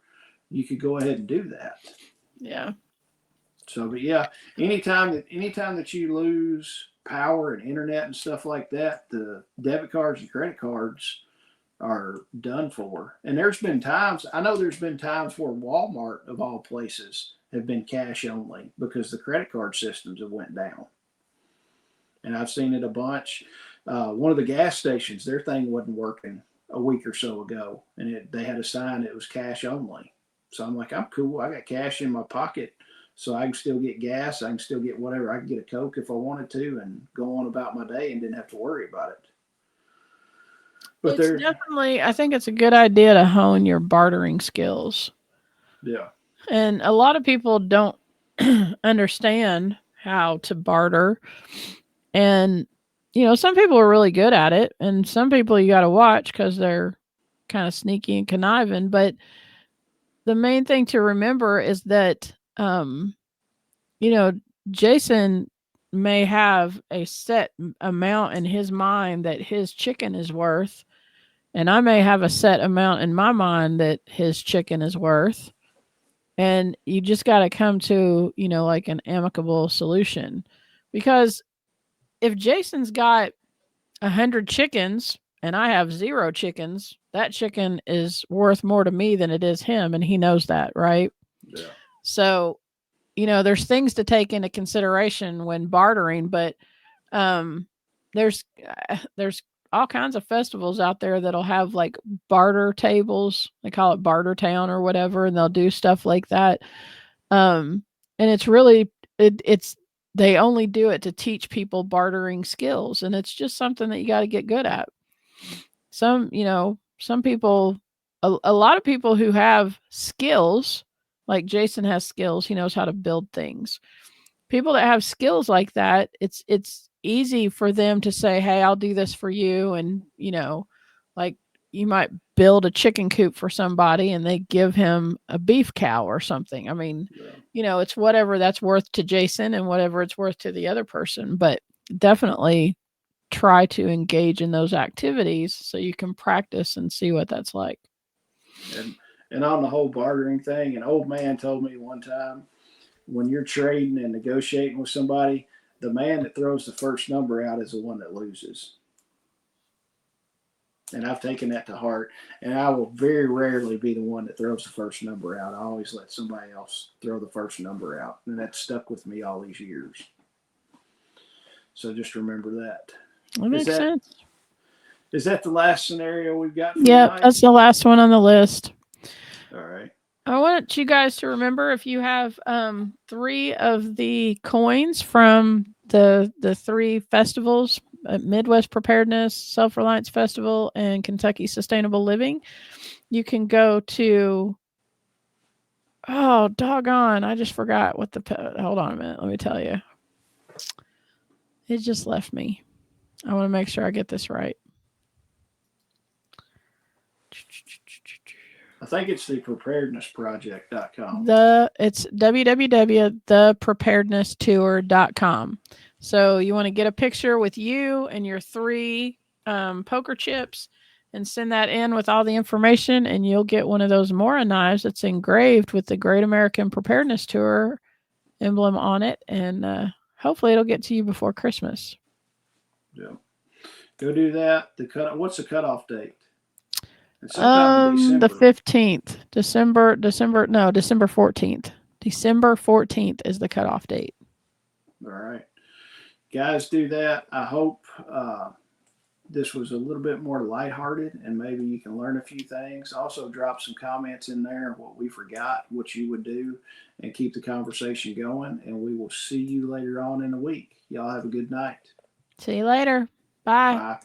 you could go ahead and do that. Yeah. So, but yeah, anytime that you lose power and internet and stuff like that, the debit cards and credit cards are done for. And there's been times where Walmart, of all places, have been cash only because the credit card systems have went down. And I've seen it a bunch. One of the gas stations, their thing wasn't working a week or so ago, and they had a sign that it was cash only. So I'm like, I'm cool. I got cash in my pocket, so I can still get gas. I can still get whatever. I can get a Coke if I wanted to and go on about my day and didn't have to worry about it. But it's definitely, I think it's a good idea to hone your bartering skills. Yeah. And a lot of people don't understand how to barter. And, some people are really good at it. And some people you got to watch because they're kind of sneaky and conniving. But the main thing to remember is that Jason may have a set amount in his mind that his chicken is worth, and I may have a set amount in my mind that his chicken is worth. And you just got to come to, like an amicable solution. Because if Jason's got 100 chickens and I have 0 chickens, that chicken is worth more to me than it is him. And he knows that, right? Yeah. So, there's things to take into consideration when bartering, but um, there's all kinds of festivals out there that'll have like barter tables. They call it Barter Town or whatever, and they'll do stuff like that. And it's really it's they only do it to teach people bartering skills, and it's just something that you got to get good at. Some people, a lot of people who have skills, like Jason has skills, he knows how to build things. People that have skills like that, it's easy for them to say, "Hey, I'll do this for you," and like you might build a chicken coop for somebody, and they give him a beef cow or something. I mean, it's whatever that's worth to Jason and whatever it's worth to the other person, but definitely try to engage in those activities so you can practice and see what that's like. And on the whole bartering thing, an old man told me one time, when you're trading and negotiating with somebody, the man that throws the first number out is the one that loses. And I've taken that to heart. And I will very rarely be the one that throws the first number out. I always let somebody else throw the first number out. And that's stuck with me all these years. So just remember that. That makes sense. Is that the last scenario we've got? Yeah, that's the last one on the list. All right. I want you guys to remember, if you have 3 of the coins from the 3 festivals, Midwest Preparedness, Self-Reliance Festival, and Kentucky Sustainable Living, you can go to, oh, doggone, I just forgot what hold on a minute, let me tell you. It just left me. I want to make sure I get this right. I think it's the preparednessproject.com. It's www.thepreparednesstour.com. So you want to get a picture with you and your 3 poker chips and send that in with all the information, and you'll get one of those Mora knives that's engraved with the Great American Preparedness Tour emblem on it, and hopefully it'll get to you before Christmas. Yeah. Go do that. What's the cutoff date? The 15th. December 14th. December 14th is the cutoff date. All right. Guys, do that. I hope this was a little bit more lighthearted, and maybe you can learn a few things. Also, drop some comments in there, what we forgot, what you would do, and keep the conversation going. And we will see you later on in the week. Y'all have a good night. See you later. Bye. Bye.